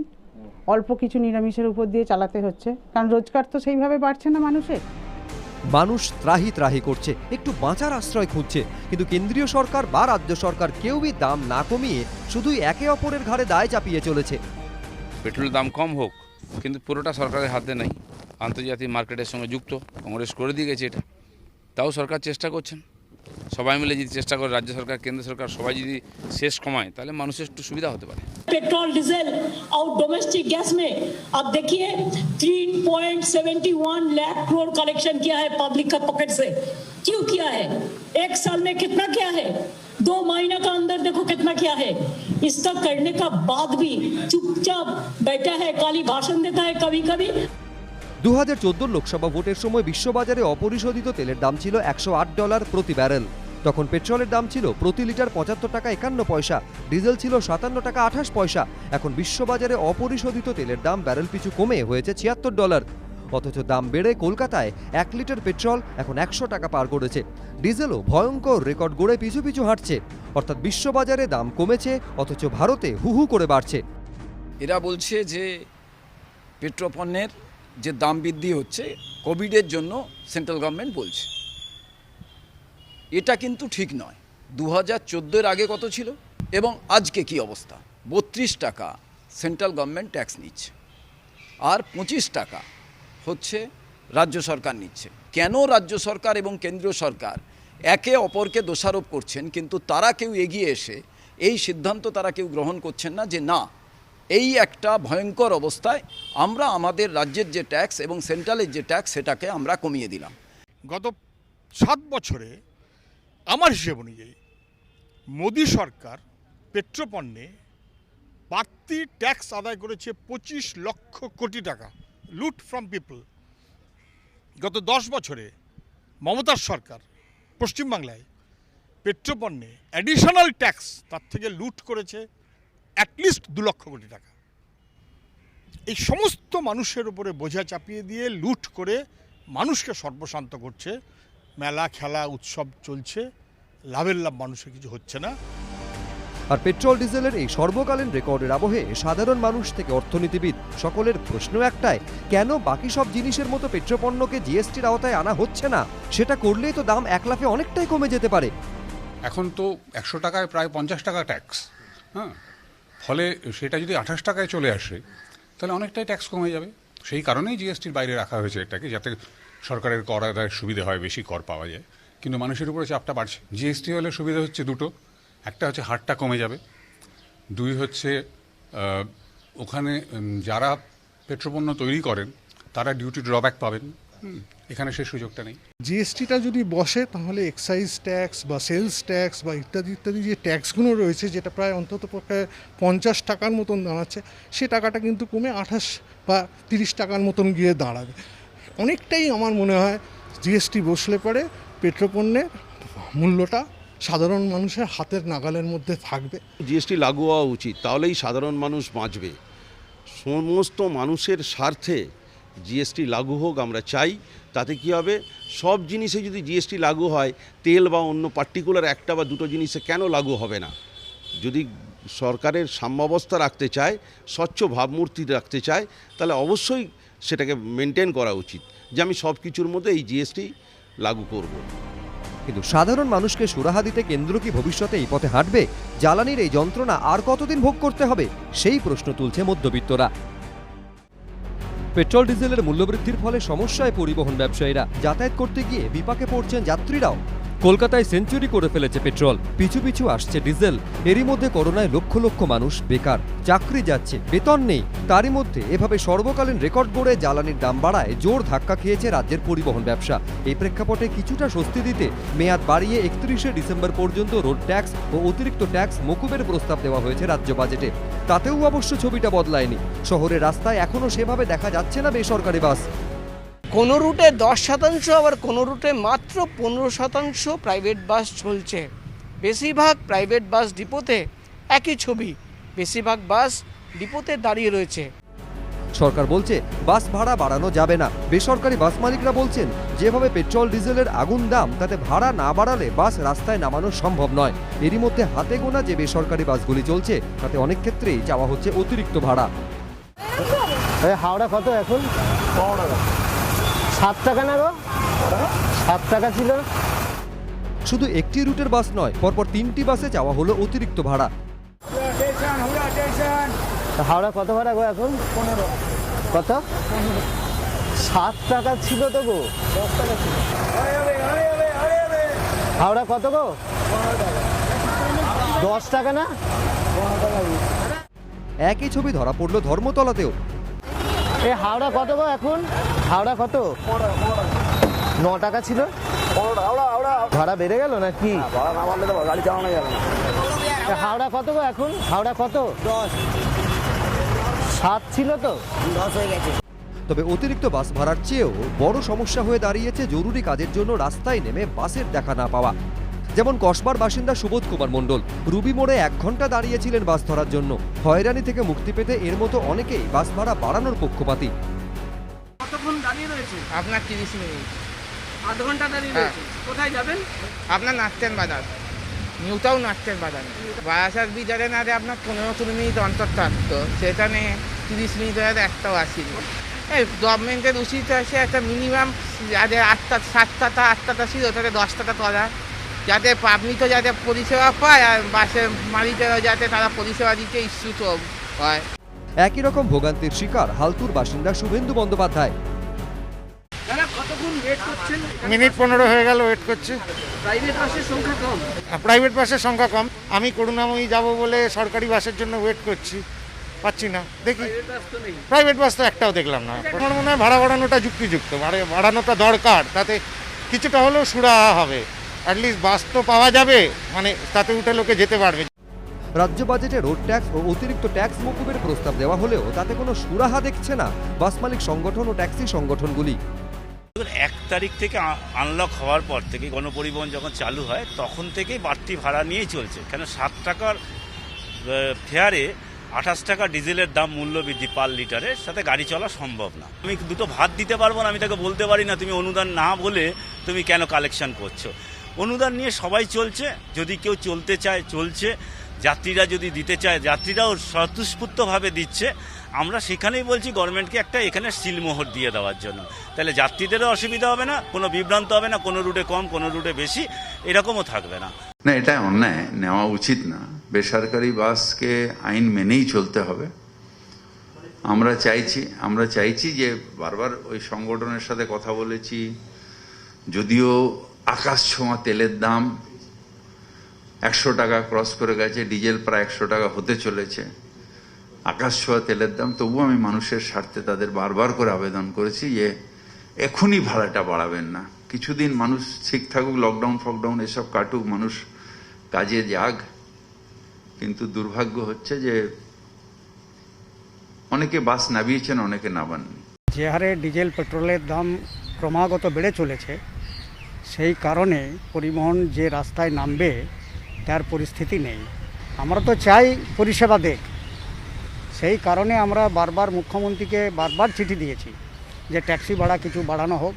S17: অল্প কিছু নিরামিষের উপর দিয়ে চালাতে হচ্ছে, কারণ রোজগার তো সেইভাবে বাড়ছে না মানুষের।
S1: মানুষ ত্রাহি ত্রাহি করছে, একটু বাঁচার আশ্রয় খুঁজছে, কিন্তু কেন্দ্রীয় সরকার বা রাজ্য সরকার কেউই দাম না কমিয়ে শুধুই একে অপরের ঘাড়ে দায় চাপিয়ে চলেছে।
S18: পেট্রোলের দাম কম হোক, কিন্তু পুরোটা সরকারের হাতে নেই, আন্তর্জাতিক মার্কেটের সঙ্গে যুক্ত। কংগ্রেস করে দিয়ে গেছে এটা, তাও সরকার চেষ্টা করছেন। সবাই মিলে যদি চেষ্টা করে, রাজ্য সরকার কেন্দ্র সরকার সবাই যদি শেষ কমায়, তাহলে মানুষের একটু সুবিধা হতে পারে।
S19: पेट्रोल डीजल और डोमेस्टिक गैस में अब देखिए 3.71 लाख करोड़ कलेक्शन किया है पब्लिक का पॉकेट से। क्यों किया है? 1 साल में कितना किया है? 2 महीने का अंदर देखो कितना किया है। इसका करने का बाद भी चुपचाप बैठा है, खाली भाषण देता है कभी कभी।
S1: 2014 লোকসভা ভোটের সময় বিশ্ববাজারে অপরিশোধিত তেলের দাম ছিল $108 প্রতি ব্যারেল। তখন পেট্রোলের দাম ছিল প্রতি লিটার 75 টাকা 51 পয়সা, ডিজেল ছিল 57 টাকা 28 পয়সা। এখন বিশ্ববাজারে অপরিশোধিত তেলের দাম ব্যারেল পিছু কমে হয়েছে $76। অথচ দাম বেড়ে কলকাতায় 1 লিটার পেট্রোল এখন 100 টাকা পার করেছে। ডিজেলও ভয়ঙ্কর রেকর্ড গড়ে পিছু পিছু হাঁটছে। অর্থাৎ বিশ্ববাজারে দাম কমেছে, অথচ ভারতে হু হু করে বাড়ছে।
S20: এরা বলছে যে পেট্রোপণ্যের যে দাম বৃদ্ধি হচ্ছে কোভিডের জন্য, সেন্ট্রাল গভর্নমেন্ট বলছে। এটা কিন্তু ঠিক নয়। 2014-এর আগে কত ছিল এবং আজকে কি অবস্থা? 32 টাকা সেন্ট্রাল গভর্নমেন্ট ট্যাক্স নিচ্ছে, আর 25 টাকা হচ্ছে রাজ্য সরকার নিচ্ছে। কেন রাজ্য সরকার এবং কেন্দ্রীয় সরকার একে অপরকে দোষারোপ করছেন, কিন্তু তারা কেউ এগিয়ে এসে এই সিদ্ধান্ত তারা কেউ গ্রহণ করছেন না যে না, এই একটা ভয়ঙ্কর অবস্থায় আমরা আমাদের রাজ্যের যে ট্যাক্স এবং সেন্ট্রালের যে ট্যাক্স সেটাকে আমরা কমিয়ে দিলাম।
S21: গত 7 বছরে আমার হিসেব অনুযায়ী মোদী সরকার পেট্রোপণ্যে বাড়তি ট্যাক্স আদায় করেছে 25 লক্ষ কোটি টাকা, লুট ফ্রম পিপল। গত 10 বছরে মমতার সরকার পশ্চিমবাংলায় পেট্রোপণ্যে অ্যাডিশনাল ট্যাক্স তার থেকে লুট করেছে অ্যাটলিস্ট 2 লক্ষ কোটি টাকা। এই সমস্ত মানুষের উপরে বোঝা চাপিয়ে দিয়ে লুট করে মানুষকে সর্বশান্ত করছে। মেলা খেলা উৎসব চলছে, লাভের লাভ মানুষের কিছু হচ্ছে না।
S1: আর পেট্রোল ডিজেলের এই সর্বকালীন রেকর্ডের আবহে সাধারণ মানুষ থেকে অর্থনীতিবিদ সকলের প্রশ্ন একটাই, কেন বাকি সব জিনিসের মতো পেট্রোপণ্যকে জিএসটির আওতায় আনা হচ্ছে না? সেটা করলেই তো দাম 1 লাফে অনেকটাই কমে যেতে পারে।
S8: এখন তো 100 টাকায় প্রায় 50 টাকা ট্যাক্স, হ্যাঁ, ফলে সেটা যদি 28 টাকায় চলে আসে তাহলে অনেকটাই ট্যাক্স কমে যাবে। সেই কারণেই জিএসটির বাইরে রাখা হয়েছে এটাকে, যাতে সরকারের কর আদায়ের সুবিধা হয়, বেশি কর পাওয়া যায়। কিন্তু মানুষের উপরে চাপটা বাড়ছে। জিএসটি হলে সুবিধা হচ্ছে দুটো, একটা হচ্ছে হারটা কমে যাবে, 2 হচ্ছে ওখানে যারা পেট্রোপণ্য তৈরি করেন তারা ডিউটি ড্রব্যাক পাবেন, এখানে সেই সুযোগটা নেই।
S2: জিএসটিটা যদি বসে তাহলে এক্সাইজ ট্যাক্স বা সেলস ট্যাক্স বা ইত্যাদি ইত্যাদি যে ট্যাক্সগুলো রয়েছে, যেটা প্রায় অন্তত পক্ষে 50 টাকার মতন দাঁড়াচ্ছে, সে টাকাটা কিন্তু কমে 28 বা 30 টাকার মতন গিয়ে দাঁড়াবে। অনেকটাই আমার মনে হয় জিএসটি বসলে পরে পেট্রোপণ্যের মূল্যটা সাধারণ মানুষের হাতের নাগালের মধ্যে থাকবে।
S22: জিএসটি লাগু হওয়া উচিত, তাহলেই সাধারণ মানুষ বাঁচবে। সমস্ত মানুষের স্বার্থে জিএসটি লাগু হোক আমরা চাই। তাতে কি হবে, সব জিনিসে যদি জিএসটি লাগু হয়, তেল বা অন্য পার্টিকুলার একটা বা দুটো জিনিসে কেন লাগু হবে না? যদি সরকারের সাম্যাবস্থা রাখতে চায়, স্বচ্ছ ভাবমূর্তি রাখতে চায়, তাহলে অবশ্যই সেটাকে মেনটেন করা উচিত যে আমি সব কিছুর মধ্যে এই জিএসটি লাগু করব।
S1: কিন্তু সাধারণ মানুষকে সুরাহা দিতে কেন্দ্র কি ভবিষ্যতে এই পথে হাঁটবে? জ্বালানির এই যন্ত্রণা আর কতদিন ভোগ করতে হবে, সেই প্রশ্ন তুলছে মধ্যবিত্তরা। পেট্রোল ডিজেলের মূল্যবৃদ্ধির ফলে সমস্যায় পরিবহন ব্যবসায়ীরা, যাতায়াত করতে গিয়ে বিপাকে পড়ছেন যাত্রীরাও। কলকাতায় সেঞ্চুরি করে ফেলেছে পেট্রোল, পিছু পিছু আসছে ডিজেল। এরই মধ্যে করোনায় লক্ষ লক্ষ মানুষ বেকার, চাকরি যাচ্ছে, বেতন নেই। তারই মধ্যে এভাবে সর্বকালীন রেকর্ড গড়ে জ্বালানির দাম বাড়ায় জোর ধাক্কা খেয়েছে রাজ্যের পরিবহন ব্যবসা। এই প্রেক্ষাপটে কিছুটা স্বস্তি দিতে মেয়াদ বাড়িয়ে 31শে ডিসেম্বর পর্যন্ত রোড ট্যাক্স ও অতিরিক্ত ট্যাক্স মকুবের প্রস্তাব দেওয়া হয়েছে রাজ্য বাজেটে। তাতেও অবশ্য ছবিটা বদলায়নি। শহরের রাস্তায় এখনও সেভাবে দেখা যাচ্ছে না বেসরকারি বাস।
S23: কোনো রুটে 10%, আবার কোনো রুটে মাত্র 15% প্রাইভেট বাস চলছে। বেশিরভাগ প্রাইভেট বাস ডিপোতে একই ছবি, বেশিরভাগ বাস ডিপোতে দাঁড়িয়ে রয়েছে।
S1: সরকার বলছে বাস ভাড়া বাড়ানো যাবে না। বেসরকারি বাস মালিকরা বলছেন যেভাবে পেট্রোল ডিজেলের আগুন দাম, তাতে ভাড়া না বাড়ালে বাস রাস্তায় নামানো সম্ভব নয়। এরই মধ্যে হাতে গোনা যে বেসরকারি বাসগুলি চলছে, তাতে অনেক ক্ষেত্রেই চাওয়া হচ্ছে অতিরিক্ত ভাড়া।
S24: হাওড়া কত এখন? 7 টাকা না গো? 7 টাকা ছিল।
S1: শুধু একটি রুটের বাস নয়, পরপর 3টি বাসে চাওয়া হলো অতিরিক্ত ভাড়া।
S24: হাওড়া কত ভাড়া গো এখন? 15। কত? 7 টাকা ছিল তো গো। 10 টাকা ছিল। হাওড়া কত গো? 10 টাকা না?
S1: একই ছবি ধরা পড়লো ধর্মতলাতেও।
S24: হাওড়া কত গো এখন? হাওড়া কত? 9 টাকা ছিল। ভাড়া বেড়ে গেল না কি? গাড়ি চালানো যাবে না। হাওড়া কত গো এখন? হাওড়া কত? 10। 7 ছিল তো, 10 হয়ে গেছে।
S1: তবে অতিরিক্ত বাস ভাড়ার চেয়েও বড় সমস্যা হয়ে দাঁড়িয়েছে জরুরি কাজের জন্য রাস্তায় নেমে বাসের দেখা না পাওয়া। যেমন কসবার বাসিন্দা সুবোধ কুমার মণ্ডল রুবি মোড়ে 1 ঘন্টা দাঁড়িয়েছিলেন বাস ধরার জন্য। হয়রানি থেকে মুক্তি পেতে এর মতো অনেকেই বাস ভাড়া বাড়ানোর পক্ষপাতী।
S23: কতক্ষণ দাঁড়িয়ে রয়েছে? আপনার 30 মিনিট। আধ ঘন্টা দাঁড়িয়ে রয়েছে। কোথায় যাবেন? আপনার নাট্যের বাজার, নিউটাউন নাট্যের বাজার। বারাসাত বিচারে না আপনার 15 মিনিট অন্তর থাকতো, সেখানে 30 মিনিট হয়ে একটাও আসেনি। এই গভর্নমেন্টের উচিত আছে একটা মিনিমাম যাদের 8টা ছিল ওটাতে 10টাটা করা, যাতে পাবলিক তো যাতে পরিষেবা পায় আর বাসের মালিকেরা যাতে তারা পরিষেবা দিতে ইচ্ছুক হয়।
S1: একই রকম ভোগান্তির শিকার হালতুর বাসিন্দা শুভেন্দু বন্দ্যোপাধ্যায়।
S23: কতক্ষণ ওয়েট করছেন?
S25: মিনিট 15 হয়ে গেল ওয়েট করছে।
S23: প্রাইভেট বাসের সংখ্যা কম?
S25: প্রাইভেট বাসের সংখ্যা কম। আমি করুণাময়ী যাব বলে সরকারি বাসের জন্য ওয়েট করছি, পাচ্ছি না। দেখি প্রাইভেট বাস তো একটাও দেখলাম না। আমার মনে হয় ভাড়া বাড়ানোটা যুক্তিযুক্ত, বাড়ানোটা দরকার, তাতে কিছুটা হলেও সুরাহা হবে। অ্যাটলিস্ট বাস তো পাওয়া যাবে, মানে তাতে উঠে লোকে যেতে পারবে।
S1: রাজ্য বাজেটে রোড ট্যাক্স ও অতিরিক্ত ট্যাক্স মকুবের প্রস্তাব দেওয়া হলেও তাতে কোনো সুরাহা দেখছে না বাস মালিক সংগঠন ও ট্যাক্সি সংগঠনগুলি।
S26: 1 তারিখ থেকে আনলক হওয়ার পর থেকে গণপরিবহন যখন চালু হয় তখন থেকেই বাড়তি ভাড়া নিয়েই চলছে। কেন 7 টাকার ফেয়ারে 28 টাকা ডিজেলের দাম মূল্য বৃদ্ধি পার লিটারের সাথে গাড়ি চলা সম্ভব না। আমি দুটো ভাত দিতে পারবো না, আমি তাকে বলতে পারি না তুমি অনুদান না বলে তুমি কেন কালেকশন করছো। অনুদান নিয়ে সবাই চলছে, যদি কেউ চলতে চায় চলছে, যাত্রীরা যদি দিতে চায় যাত্রীরাও স্বতঃস্ফূর্তভাবে দিচ্ছে। আমরা সেখানেই বলছি গভর্নমেন্টকে একটা এখানে সিলমোহর দিয়ে দেওয়ার জন্য, তাহলে যাত্রীদেরও অসুবিধা হবে না, কোনো বিভ্রান্ত হবে না, কোনো রুটে কম কোনো রুটে বেশি এরকমও থাকবে না।
S3: না, এটা অন্যায়, নেওয়া উচিত না। বেসরকারি বাসকে আইন মেনেই চলতে হবে। আমরা চাইছি যে বারবার ওই সংগঠনের সাথে কথা বলেছি, যদিও আকাশ ছোঁয়া তেলের দাম 100 টাকা ক্রস করে গেছে, ডিজেল প্রায় 100 টাকা হতে চলেছে, আকাশ ছোঁয়া তেলের দাম, তবুও আমি মানুষের স্বার্থে তাদের বারবার করে আবেদন করেছি যে এখনই ভাড়াটা বাড়াবেন না, কিছুদিন মানুষ ঠিক থাকুক, লকডাউন ফকডাউন এসব কাটুক, মানুষ কাজে যাক। কিন্তু দুর্ভাগ্য হচ্ছে যে অনেকে বাস নামিয়েছেন, অনেকে নামাননি।
S4: যে হারে ডিজেল পেট্রোলের দাম ক্রমাগত বেড়ে চলেছে, সেই কারণে পরিবহন যে রাস্তায় নামবে তার পরিস্থিতি নেই। আমরা তো চাই পরিষেবা দেখ, সেই কারণে আমরা বারবার মুখ্যমন্ত্রীকে বারবার চিঠি দিয়েছি যে ট্যাক্সি ভাড়া কিছু বাড়ানো হোক।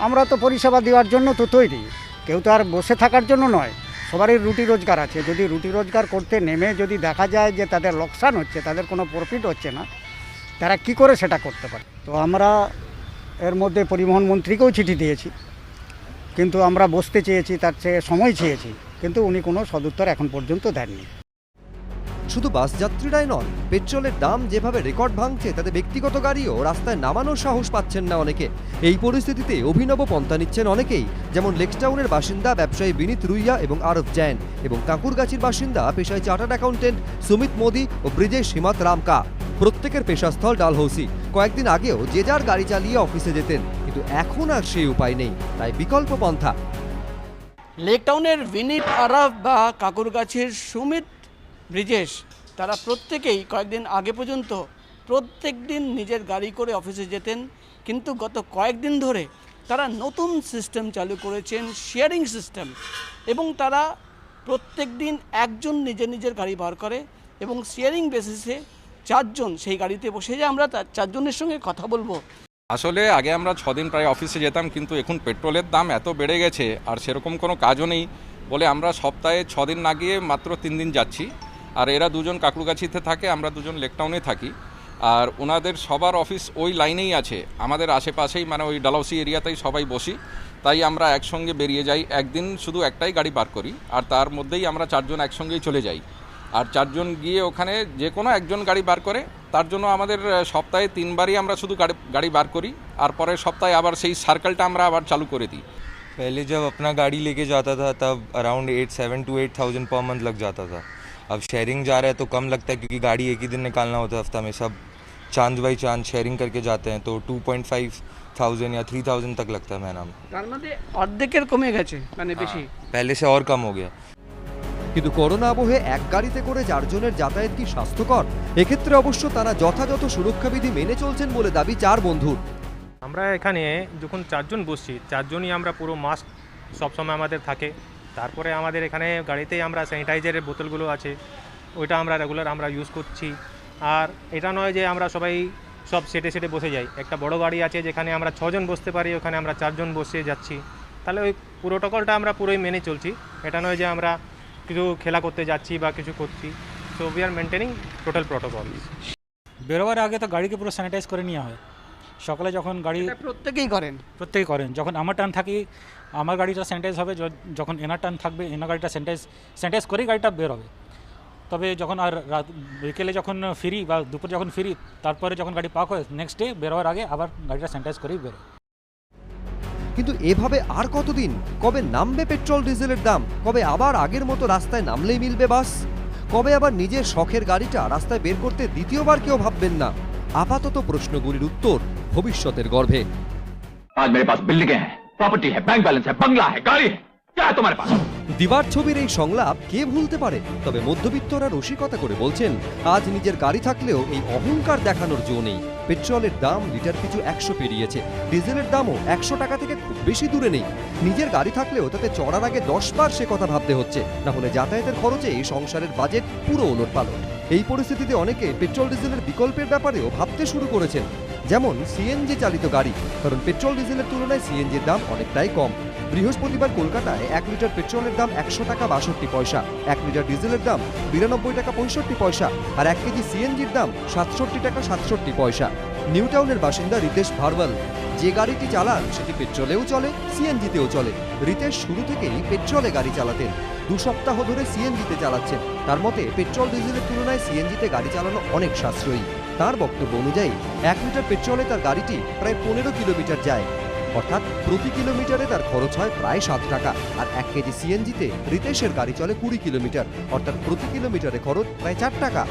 S4: আমরা তো পরিষেবা দেওয়ার জন্য তো তৈরি, কেউ তো আর বসে থাকার জন্য নয়, সবারই রুটি রোজগার আছে। যদি রুটি রোজগার করতে নেমে যদি দেখা যায় যে তাদের লোকসান হচ্ছে, তাদের কোনো প্রফিট হচ্ছে না, তারা কি করে সেটা করতে পারে? তো আমরা এর মধ্যে পরিবহন মন্ত্রীকেও চিঠি দিয়েছি, কিন্তু আমরা বসতে চেয়েছি, তার চেয়ে সময় চেয়েছি, কিন্তু উনি কোনো সদুত্তর এখন পর্যন্ত দেননি।
S1: শুধু বাস যাত্রীরাই নন, পেট্রোলের দাম যেভাবে রেকর্ড ভাঙছে তাতে ব্যক্তিগত গাড়িও রাস্তায় নামানোর সাহস পাচ্ছেন না অনেকে। এই পরিস্থিতিতে অভিনব পন্থা নিচ্ছেন অনেকেই, যেমন লেকটাউনের বাসিন্দা ব্যবসায়ী বিনীত রুইয়া এবং আরব জৈন, এবং কাঁকুরগাছির বাসিন্দা পেশায় চার্টার্ড অ্যাকাউন্টেন্ট সুমিত মোদি ও ব্রিজেশ হিমাত রামকা। প্রত্যেকের পেশাস্থল ডালহৌসি। কয়েকদিন আগেও যে যার গাড়ি চালিয়ে অফিসে যেতেন, কিন্তু এখন আর সেই উপায় নেই, তাই বিকল্প পন্থা।
S5: লেকটাউনের বিনীত আরব বা কাঁকুরগাছির সুমিত ব্রিজেশ, তারা প্রত্যেকেই কয়েকদিন আগে পর্যন্ত প্রত্যেক দিন নিজের গাড়ি করে অফিসে যেতেন, কিন্তু গত কয়েকদিন ধরে তারা নতুন সিস্টেম চালু করেছেন, শেয়ারিং সিস্টেম, এবং তারা প্রত্যেক দিন একজন নিজের নিজের গাড়ি বার করে এবং শেয়ারিং বেসিসে 4 জন সেই গাড়িতে বসে যায়। আমরা 4 জনের সঙ্গে কথা বলবো।
S6: আসলে আগে আমরা 6 দিন প্রায় অফিসে যেতাম, কিন্তু এখন পেট্রোলের দাম এত বেড়ে গেছে আর সেরকম কোনো কাজও নেই বলে আমরা সপ্তাহে 6 দিন না গিয়ে মাত্র 3 দিন যাচ্ছি। আর এরা দুজন কাঁকুরগাছিতে থাকে, আমরা দুজন লেকটাউনে থাকি, আর ওনাদের সবার অফিস ওই লাইনেই আছে, আমাদের আশেপাশেই, মানে ওই ডালহৌসি এরিয়াতেই সবাই বসি, তাই আমরা একসঙ্গে বেরিয়ে যাই। একদিন শুধু একটাই গাড়ি বার করি, আর তার মধ্যেই আমরা 4 জন একসঙ্গেই চলে যাই। আর 4 জন গিয়ে ওখানে যে কোনো একজন গাড়ি বার করে, তার জন্য আমাদের সপ্তাহে 3 বারই আমরা শুধু গাড়ি বার করি, আর পরের সপ্তাহে আবার সেই সার্কেলটা আমরা আবার চালু করে দিই।
S7: पहले जब अपना गाड़ी लेके जाता था तब अराउंड 7,000 to 8,000 पर मंथ लग जाता था। अब शेयरिंग जा रहा है तो कम लगता है, क्योंकि गाड़ी एक ही दिन निकालना होता है हफ्ता में, सब चांद बाई चांद शेयरिंग करके जाते हैं, तो 2,500 या 3,000 तक लगता है महीना में।
S5: তার মধ্যে অর্ধেকের কমে গেছে, মানে বেশি,
S7: पहले से और कम हो गया।
S1: কিন্তু করোনা আবহে এক গাড়িতে করে 4 জনের যাতায়াত কি স্বাস্থ্যকর? এক্ষেত্রে অবশ্য তারা যথাযথ সুরক্ষাবিধি মেনে চলছেন বলে দাবি 4 বন্ধুর।
S9: আমরা এখানে যখন 4 জন বসছি, 4 জনই আমরা পুরো মাস্ক সবসময় আমাদের থাকে। তারপরে আমাদের এখানে গাড়িতেই আমরা স্যানিটাইজারের বোতলগুলো আছে, ওইটা আমরা রেগুলার আমরা ইউজ করছি। আর এটা নয় যে আমরা সবাই সব সেটে সেটে বসে যাই। একটা বড় গাড়ি আছে যেখানে আমরা 6 জন বসতে পারি, ওখানে আমরা 4 জন বসে যাচ্ছি। তাহলে ওই প্রোটোকলটা আমরা পুরোই মেনে চলছি। এটা নয় যে আমরা কিছু খেলা করতে যাচ্ছি বা কিছু করছি। So we are maintaining total protocol.
S27: বেরোবার আগে তো গাড়িকে পুরো স্যানিটাইজ করে নেওয়া হয়। সকালে যখন গাড়ি
S5: প্রত্যেকেই
S27: করেন, যখন আমার টার্ন থাকে আমার গাড়িটা স্যানিটাইজ হবে, যখন এনার টার্ন থাকবে এনার গাড়িটা স্যানিটাইজ করেই গাড়িটা বের হবে। তবে যখন আর বিকেলে যখন ফিরি বা দুপুরে যখন ফিরি, তারপরে যখন গাড়ি পাক হয় নেক্সট ডে বেরোবার আগে আবার গাড়িটা স্যানিটাইজ করেই বেরোয়।
S1: কিন্তু এভাবে আর কতদিন? কবে নামবে পেট্রোল ডিজেলের দাম? কবে আবার আগের মতো রাস্তায় নামলেই মিলবে বাস? কবে আবার নিজের শখের গাড়িটা রাস্তায় বের করতে দ্বিতীয়বার কেউ ভাববেন না? আপাতত প্রশ্নগুলির উত্তর ভবিষ্যতের গর্ভে।
S28: আজ मेरे पास बिल्डिंगें हैं, प्रॉपर्टी है, बैंक बैलेंस है, बंगला है, गाड़ी है, क्या है तुम्हारे पास?
S1: দিবার ছবির এই সংলাপ কে ভুলতে পারে? তবে মধ্যবিত্তরা রসিকতা করে বলছেন, আজ নিজের গাড়ি থাকলেও এই অহংকার দেখানোর জো নেই। পেট্রোলের দাম লিটার পিছু 100 পেরিয়েছে, ডিজেলের দামও 100 টাকা থেকে খুব বেশি দূরে নেই। নিজের গাড়ি থাকলেও তাতে চড়ার আগে 10 বার সে কথা ভাবতে হচ্ছে, না হলে যাতায়াতের খরচে এই সংসারের বাজেট পুরো ওলটপালট। এই পরিস্থিতিতে অনেকে পেট্রোল ডিজেলের বিকল্পের ব্যাপারেও ভাবতে শুরু করেছেন, যেমন সিএনজি চালিত গাড়ি, কারণ পেট্রোল ডিজেলের তুলনায় সিএনজির দাম অনেকটাই কম। বৃহস্পতিবার কলকাতায় 1 লিটার পেট্রোলের দাম 100 টাকা 62 পয়সা, 1 লিটার ডিজেলের দাম 92 টাকা 65 পয়সা আর 1 কেজি সিএনজির দাম 67 টাকা 67 পয়সা। নিউ টাউনের বাসিন্দা রিতেশ ভারওয়াল যে গাড়িটি চালান সেটি পেট্রোলেও চলে, সিএনজিতেও চলে। রিতেশ শুরু থেকেই পেট্রোলে গাড়ি চালাতেন, 2 সপ্তাহ ধরে সিএনজিতে চালাচ্ছেন। তার মতে পেট্রোল ডিজেলের তুলনায় সিএনজিতে গাড়ি চালানো অনেক সাশ্রয়ী। তার বক্তব্য অনুযায়ী 1 লিটার পেট্রোলে তার গাড়িটি প্রায় 15 কিলোমিটার যায়, অর্থাৎ প্রতি কিলোমিটারে তার খরচ হয় প্রায় 7 টাকা। আর 1 কেজি সিএনজিতে রিতেশের গাড়ি চলে 20 কিলোমিটার, অর্থাৎ প্রতি কিলোমিটারে খরচ প্রায় 4 টাকা।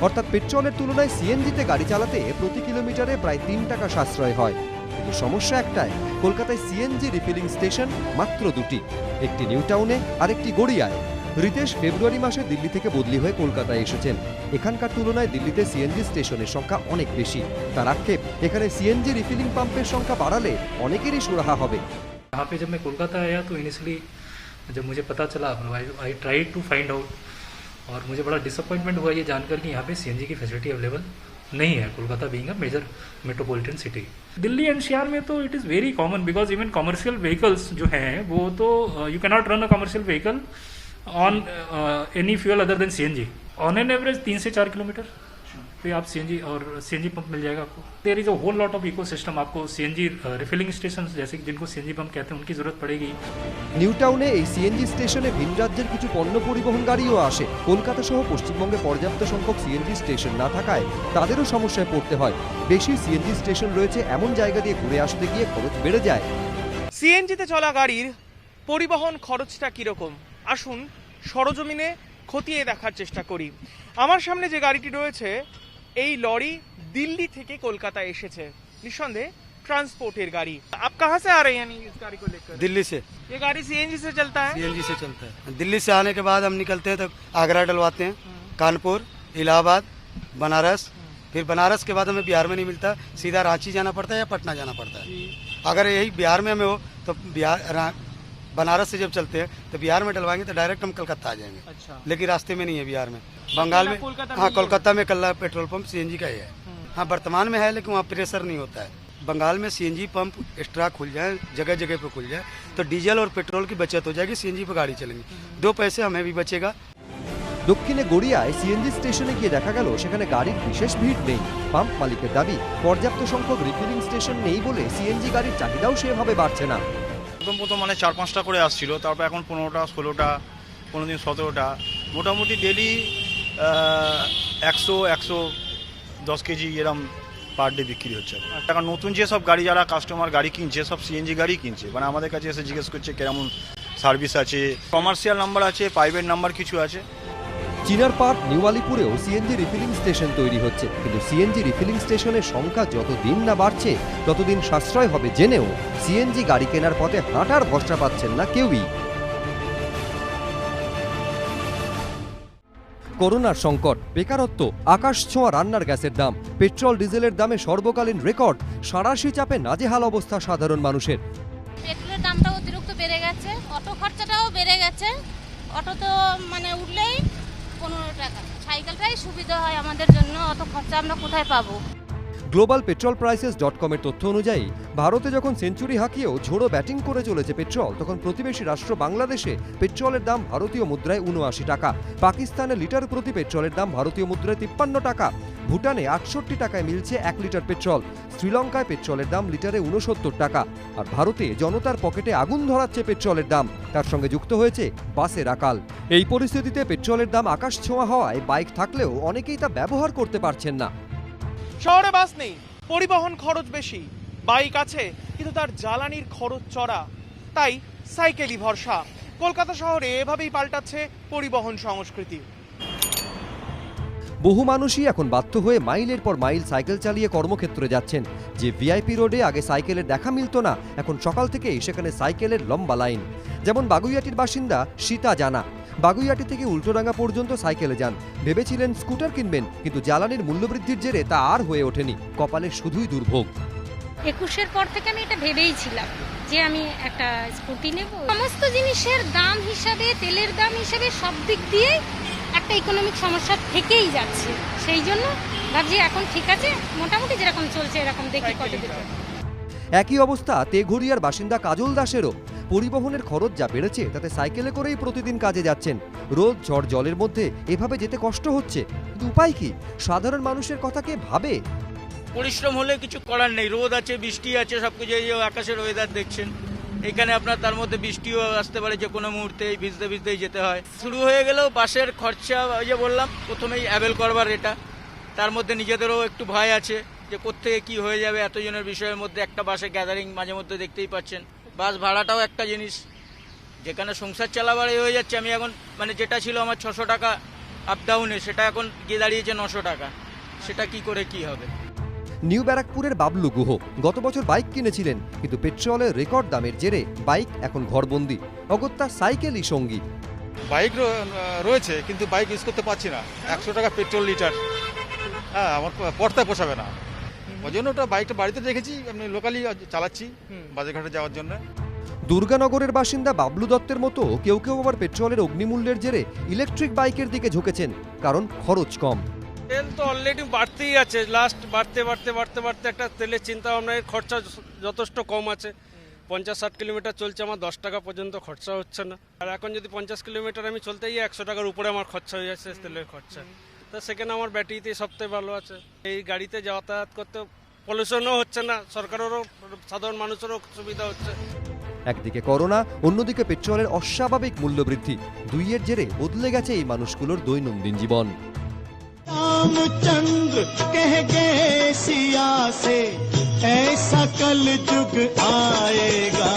S1: অর্থাৎ পেট্রোলের তুলনায় সিএনজিতে গাড়ি চালাতে প্রতি কিলোমিটারে প্রায় 3 টাকা সাশ্রয় হয়। কিন্তু সমস্যা একটাই, কলকাতায় সিএনজি রিফিলিং স্টেশন মাত্র 2টি, একটি নিউ টাউনে আর একটি গড়িয়ায়। রিতেশ ফেব্রুয়ারি মাসে দিল্লি থেকে বদলি হয়ে কলকাতায় এসেছেন। এখানকার তুলনায় দিল্লিতে সিএনজি স্টেশনের সংখ্যা অনেক বেশি। তার আক্ষেপ, এখানে সিএনজি রিফিলিং পাম্পের সংখ্যা বাড়ালে অনেকেরই সুরাহা হবে।
S27: यहाँ पे जब मैं कोलकाता आया तो इनिशियली जब मुझे पता चला, I try to find out, और मुझे बड़ा डिसअपॉइंटमेंट हुआ ये जानकर कि यहाँ पे सीएनजी की फैसिलिटी अवेलेबल नहीं है, Kolkata being a major metropolitan city. Delhi NCR में तो it is very common, because even commercial vehicles जो हैं वो तो you can not run a commercial vehicle on any fuel other than CNG. On an average 3 से 4 kilometre पे आप CNG और सीएनजी पंप मिल जाएगा आपको। There is a whole lot of ecosystem. आपको सीएनजी रिफिलिंग स्टेशन जैसे जिनको सीएनजी पंप कहते हैं उनकी जरूरत पड़ेगी।
S1: নিউ টাউনে এই সিএনজি স্টেশনে ভিন রাজ্যের কিছু পণ্য পরিবহন গাড়িও আসে। কলকাতা সহ পশ্চিমবঙ্গে পর্যাপ্ত সংখ্যক সিএনজি স্টেশন না থাকায় তাদেরও সমস্যায় পড়তে হয়। বেশি সিএনজি স্টেশন রয়েছে এমন জায়গা দিয়ে ঘুরে আসতে গিয়ে খরচ বেড়ে যায়।
S23: সিএনজিতে চলা গাড়ির পরিবহন খরচটা কীরকম, আসুন সরজমিনে খতিয়ে দেখার চেষ্টা করি। আমার সামনে যে গাড়িটি রয়েছে এই লরি दिल्ली থেকে কলকাতা এসেছে, নিঃসন্দেহে ट्रांसपोर्टेर गाड़ी। आप कहाँ से आ रहे हैं इस गाड़ी को लेकर?
S10: दिल्ली से।
S23: ये गाड़ी सीएनजी से चलता है?
S10: सीएनजी से चलता है। दिल्ली से आने के बाद हम निकलते हैं तो आगरा डलवाते हैं, कानपुर, इलाहाबाद, बनारस, फिर बनारस के बाद हमें बिहार में नहीं मिलता, सीधा रांची जाना पड़ता है या पटना जाना पड़ता है। अगर यही बिहार में हमें हो तो बनारस से जब चलते हैं तो बिहार में डलवाएंगे तो डायरेक्ट हम कलकत्ता आ जाएंगे। अच्छा। लेकिन रास्ते में नहीं है बिहार में, बंगाल में। हाँ, कोलकाता में कल्ला पेट्रोल पंप सीएनजी का ही है। हाँ, वर्तमान में है, लेकिन वहाँ प्रेशर नहीं होता है। बंगाल में सीएनजी पंप एक्स्ट्रा खुल जाए, जगह जगह पे खुल जाए तो डीजल और पेट्रोल की बचत हो जाएगी, सीएनजी पे गाड़ी चलेंगी, 2 पैसे हमें भी बचेगा।
S1: দক্ষিণে গড়িয়ায় সিএনজি স্টেশনে গিয়ে দেখা গেল সেখানে গাড়ির বিশেষ ভিড় নেই। পাম্প মালিকের দাবি, পর্যাপ্ত সংখ্যক রিফিলিং স্টেশন নেই বলে সিএনজি গাড়ির চাহিদাও সেভাবে বাড়ছে না।
S11: প্রথম মানে 4-5টা করে আসছিল, তারপর এখন 15টা, 16টা, কোনো দিন 17টা, মোটামুটি ডেলি 100-110 কেজি এরম পার ডে বিক্রি হচ্ছে। এখন নতুন যেসব গাড়ি যারা কাস্টমার গাড়ি কিনছে সব সিএনজি গাড়ি কিনছে, মানে আমাদের কাছে এসে জিজ্ঞেস করছে কেমন সার্ভিস আছে, কমার্শিয়াল নাম্বার আছে, প্রাইভেট নাম্বার কিছু আছে।
S1: চিনার পার্ক নিউ আলিপুরেও সিএনজি রিফিলিং স্টেশন তৈরি হচ্ছে, কিন্তু সিএনজি রিফিলিং স্টেশনের সংখ্যা যত দিন না বাড়ছে ততদিন সাশ্রয় হবে জেনেও সিএনজি গাড়ি কেনার পথে হাঁটার ভরসা পাচ্ছেন না কেউই। করোনার সংকট, বেকারত্ব, আকাশ ছোঁয়া রান্নার গ্যাসের দাম, পেট্রোল ডিজেলের দামে সর্বকালীন রেকর্ড, সাঁড়াশি চাপে নাজেহাল অবস্থা সাধারণ মানুষের।
S12: পেট্রোলের দামটা অতিরিক্ত বেড়ে গেছে, অটো খরচাটাও বেড়ে গেছে। অটো তো মানে উঠলেই 15 টাকা, সাইকেলটাই সুবিধা হয় আমাদের জন্য, অত খরচা আমরা কোথায় পাবো?
S1: গ্লোবাল পেট্রোল প্রাইসেস.com এর তথ্য অনুযায়ী ভারতে যখন সেঞ্চুরি হাঁকিয়েও ঝোড়ো ব্যাটিং করে চলেছে পেট্রোল, তখন প্রতিবেশী রাষ্ট্র বাংলাদেশে পেট্রোলের দাম ভারতীয় মুদ্রায় 79 টাকা, পাকিস্তানে লিটার প্রতি পেট্রোলের দাম ভারতীয় মুদ্রায় 53 টাকা, ভুটানে 68 টাকায় মিলছে 1 লিটার পেট্রোল, শ্রীলঙ্কায় পেট্রোলের দাম লিটারে 69 টাকা। আর ভারতে জনতার পকেটে আগুন ধরাচ্ছে পেট্রোলের দাম, তার সঙ্গে যুক্ত হয়েছে বাসের আকাল। এই পরিস্থিতিতে পেট্রোলের দাম আকাশ ছোঁয়া হওয়ায় বাইক থাকলেও অনেকেই তা ব্যবহার করতে পারছেন না।
S23: শহরে বাস নেই, পরিবহন খরচ বেশি, বাইক আছে কিন্তু তার জ্বালানির খরচ চড়া, তাই সাইকেলই ভরসা। কলকাতা শহরে এভাবেই পাল্টাচ্ছে পরিবহন সংস্কৃতি।
S1: বহু মানুষই এখন বাধ্য হয়ে মাইলের পর মাইল সাইকেল চালিয়ে কর্মক্ষেত্রে যাচ্ছেন। যে ভিআইপি রোডে আগে সাইকেলের দেখা মিলত না, এখন সকাল থেকেই সেখানে সাইকেলের লম্বা লাইন। যেমন বাগুইয়াটির বাসিন্দা সীতা জানা, বাগুইয়াটি থেকে উল্টোডাঙ্গা পর্যন্ত সাইকেলে যান। ভেবেছিলেন স্কুটার কিনবেন, কিন্তু জ্বালানির মূল্যবৃদ্ধির জেরে তা আর হয়ে ওঠেনি, কপালে শুধুই দুর্ভোগ।
S12: 21-এর পর থেকে আমি এটা ভেবেই ছিলাম যে আমি একটা স্কুটি নেব। সমস্ত জিনিসের দাম হিসাবে, তেলের দাম হিসাবে, সব দিক দিয়ে একটা একটা ইকোনমিক সমস্যা থেকেই যাচ্ছে, সেই জন্য ভাবছি এখন ঠিক আছে, মোটামুটি যেরকম চলছে এরকম দেখি কতদিন।
S1: একই অবস্থা তেঘরিয়ার বাসিন্দা কাজল দাসেরও। পরিবহনের খরচ যা বেড়েছে তাতে সাইকেলে করেই প্রতিদিন কাজে যাচ্ছেন। রোদ ঝড় জলের মধ্যে এভাবে যেতে কষ্ট হচ্ছে, কিন্তু উপায় কি? সাধারণ মানুষের কথা কে ভাবে?
S13: পরিশ্রম হলে কিছু করার নেই, রোদ আছে, বৃষ্টি আছে, সবকিছু এই যে আকাশের ওয়েদার দেখছেন, এখানে আপনার তার মধ্যে বৃষ্টিও আসতে পারে যে কোনো মুহূর্তে, ভিজতে ভিজতেই যেতে হয়। শুরু হয়ে গেলেও বাসের খরচা ওই যে বললাম প্রথমেই অ্যাভেল করবার, এটা তার মধ্যে নিজেদেরও একটু ভয় আছে যে কোত্থেকে কি হয়ে যাবে এতজনের বিষয়ের মধ্যে। একটা বাসে গ্যাদারিং মাঝে মধ্যে দেখতেই পাচ্ছেন। বাস ভাড়াটাও একটা জিনিস, যেখানে সংসার চালাবার হয়ে যাচ্ছে। আমি এখন মানে যেটা ছিল আমার 600 টাকা আপ ডাউনে, সেটা এখন গিয়ে দাঁড়িয়েছে 900 টাকা। সেটা কি করে কি হবে?
S1: নিউ ব্যারাকপুরের বাবলু গুহ গত বছর বাইক কিনেছিলেন, কিন্তু পেট্রোলের রেকর্ড দামের জেরে বাইক এখন ঘরবন্দি। অগত্যা সাইকেলই সঙ্গী।
S14: বাইক রয়েছে কিন্তু বাইক ইউজ করতে পারছি না। 100 টাকা পেট্রোল লিটার, হ্যাঁ আমার পড়তে পোষাবে না, ওই জন্য ওটা বাইকটা বাড়িতে রেখেছি, আমি লোকালি চালাচ্ছি বাজারঘাটে যাওয়ার জন্য।
S1: দুর্গানগরের বাসিন্দা বাবলু দত্তের মতো কেউ কেউ আবার পেট্রোলের অগ্নিমূল্যের জেরে ইলেকট্রিক বাইকের দিকে ঝুঁকেছেন, কারণ খরচ কম।
S15: তেল তো অলরেডি বাড়তেই আছে, লাস্ট বাড়তে বাড়তে বাড়তে বাড়তে একটা তেলের চিন্তা ভাবনার খরচা যথেষ্ট কম আছে। 50-60 কিলোমিটার চলছে, আমার 10 টাকা পর্যন্ত খরচা হচ্ছে না। আর এখন যদি 50 কিলোমিটার আমি চলতে গিয়ে 100 টাকার উপরে আমার খরচা হয়ে যাচ্ছে তেলের খরচা। তো সেখানে আমার ব্যাটারিতে সবথেকে ভালো আছে। এই গাড়িতে যাতায়াত করতে পলিউশনও হচ্ছে না, সরকারেরও সাধারণ মানুষেরও সুবিধা হচ্ছে।
S1: একদিকে করোনা, অন্যদিকে পেট্রোলের অস্বাভাবিক মূল্যবৃদ্ধি, দুইয়ের জেরে বদলে গেছে এই মানুষগুলোর দৈনন্দিন জীবন।
S16: रामचंद्र कह गए सिया से ऐसा कल जुग आएगा,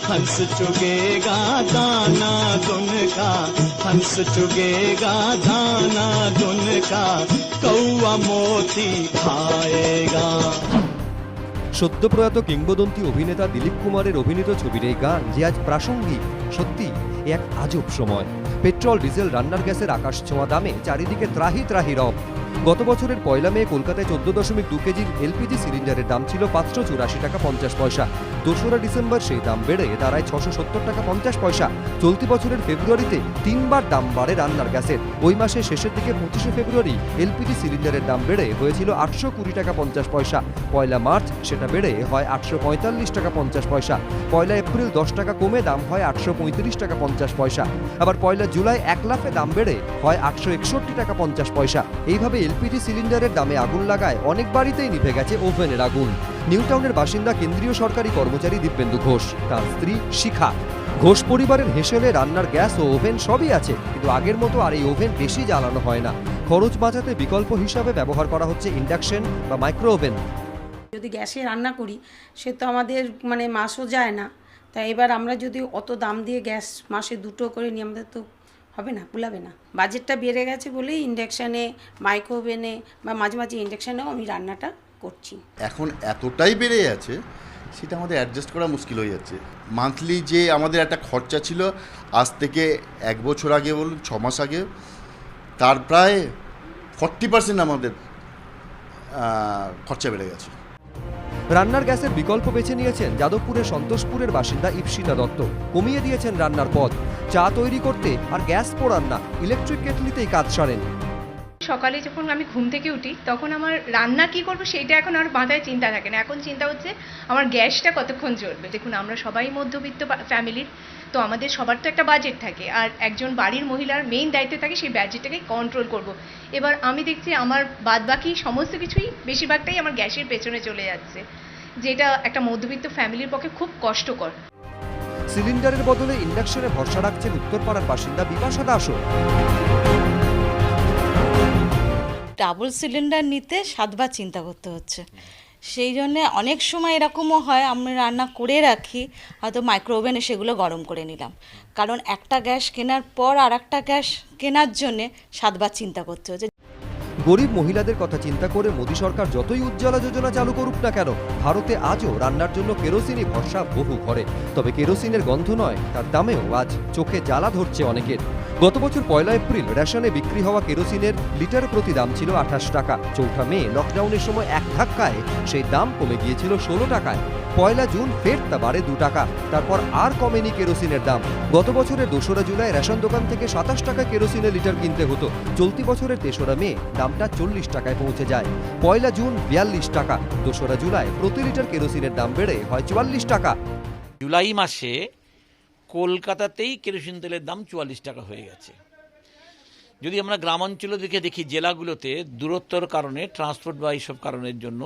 S16: हंस चुगेगा दाना दुन का, हंस चुगेगा दाना दुन का, कौआ मोती खाएगा।
S1: সদ্যপ্রয়াত কিংবদন্তি অভিনেতা দিলীপ কুমারের অভিনীত ছবির এই গান যে আজ প্রাসঙ্গিক, সত্যি এক আজব সময়। পেট্রোল ডিজেল রান্নার গ্যাসের আকাশ ছোঁয়া দামে চারিদিকে ত্রাহি ত্রাহি রব। গত বছরের 1 মে কলকাতায় 14.2 কেজির এলপিজি সিলিন্ডারের দাম ছিল 584 টাকা 50 পয়সা। 2রা ডিসেম্বর সেই দাম বেড়ে দাঁড়ায় 670 টাকা 50 পয়সা। চলতি বছরের ফেব্রুয়ারিতে 3বার দাম বাড়ে রান্নার গ্যাসের। ওই মাসের শেষের দিকে 25শে ফেব্রুয়ারি এলপিজি সিলিন্ডারের দাম বেড়ে হয়েছিল 820 টাকা 50 পয়সা। 1 মার্চ সেটা বেড়ে হয় 845 টাকা 50 পয়সা। 1 এপ্রিল 10 টাকা কমে দাম হয় 835 টাকা 50 পয়সা। আবার 1 জুলাই 1 লাফে দাম বেড়ে হয় 861 টাকা 50 পয়সা। এইভাবে এলপিজি সিলিন্ডারের দামে আগুন লাগায় অনেক বাড়িতেই নিভে গেছে ওভেনের আগুন। নিউটাউনের বাসিন্দা কেন্দ্রীয় সরকারি কর্মচারী দিব্যেন্দু ঘোষ, তার স্ত্রী শিখা। ঘোষ পরিবারের হেসেলে রান্নার গ্যাস ও ওভেন সবই আছে, কিন্তু আগের মতো আর এই ওভেন বেশি জ্বালানো হয় না। খরচ বাঁচাতে বিকল্প হিসাবে ব্যবহার করা হচ্ছে ইন্ডাকশন বা মাইক্রো ওভেন।
S17: যদি গ্যাসে রান্না করি সে তো আমাদের মানে মাসও যায় না, তাই এবার আমরা যদি অত দাম দিয়ে গ্যাস মাসে 2টো করে নিই আমাদের তো হবে না, কুলাবে না। বাজেটটা বেড়ে গেছে বলেই ইন্ডাকশানে, মাইক্রো ওভেনে বা মাঝে মাঝে ইন্ডাকশানেও আমি রান্নাটা করছি।
S18: এখন এতটাই বেড়ে যাচ্ছে সেটা আমাদের অ্যাডজাস্ট করা মুশকিল হয়ে যাচ্ছে। মান্থলি যে আমাদের একটা খরচা ছিল আজ থেকে 1 বছর আগে বলুন 6 মাস আগে, তার প্রায় 40% আমাদের খরচা বেড়ে গেছে।
S1: রান্নার গ্যাসের বিকল্প বেছে নিয়েছেন যাদবপুরের সন্তোষপুরের বাসিন্দা ইপসিতা দত্ত। কমিয়ে দিয়েছেন রান্নার পদ, চা তৈরি করতে আর গ্যাস পোড়ান না, ইলেকট্রিক কেটলিতেই কাজ সারেন।
S19: সকালে যখন আমি ঘুম থেকে উঠি তখন আমার রান্না কি করব সেটা এখন আর মাথায় চিন্তা থাকে না, এখন চিন্তা হচ্ছে আমার গ্যাসটা কতক্ষণ জ্বলবে। দেখুন আমরা সবাই মধ্যবিত্ত ফ্যামিলির, তো আমাদের সবার তো একটা বাজেট থাকে, আর একজন বাড়ির মহিলার মেইন দায়িত্ব থাকে সেই বাজেটটাকে কন্ট্রোল করব। এবার আমি দেখছি আমার বাদবাকি সমস্ত কিছুই বেশিরভাগটাই আমার গ্যাসের পেছনে চলে যাচ্ছে, যেটা একটা মধ্যবিত্ত ফ্যামিলির পক্ষে খুব কষ্টকর।
S1: সিলিন্ডারের বদলে ইন্ডাকশনে ভরসা রাখছেন উত্তরপাড়ার বাসিন্দা বিপাশা দাসও।
S20: ডাবল সিলিন্ডার নিতে 7বার চিন্তা করতে হচ্ছে, সেই জন্যে অনেক সময় এরকমও হয় আমি রান্না করে রাখি, হয়তো মাইক্রো ওভেনে সেগুলো গরম করে নিলাম, কারণ একটা গ্যাস কেনার পর আর একটা গ্যাস কেনার জন্যে 7বার চিন্তা করতে হচ্ছে।
S1: গরিব মহিলাদের কথা চিন্তা করে মোদী সরকার যতই উজ্জ্বলা যোজনা চালু করুক না কেন, ভারতে আজও রান্নার জন্য কেরোসিনই ভরসা বহু ঘরে। তবে কেরোসিনের গন্ধ নয়, তার দামেও আজ চোখে জ্বালা ধরছে অনেকের। গত বছর 1 এপ্রিল রেশনে বিক্রি হওয়া কেরোসিনের লিটার প্রতি দাম ছিল 28 টাকা। 4 মে লকডাউনের সময় এক ধাক্কায় সেই দাম কমে গিয়েছিল 16 টাকায়। 1 জুন ফের তা বাড়ে 2 টাকা। তারপর আর কমেনি কেরোসিনের দাম। গত বছরের 2রা জুলাই রেশন দোকান থেকে 27 টাকা কেরোসিনের লিটার কিনতে হতো। চলতি বছরের 3রা মে দামটা 40 টাকায় পৌঁছে যায়। 1 জুন 42 টাকা। 2রা জুলাই প্রতি লিটার কেরোসিনের দাম বেড়ে হয় 44 টাকা।
S2: জুলাই মাসে কলকাতাতেই কেরোসিন তেলের দাম 44 টাকা হয়ে গেছে। যদি আমরা গ্রামাঞ্চলে দেখি জেলাগুলোতে দূরত্বর কারণে ট্রান্সপোর্ট বা এইসব কারণের জন্য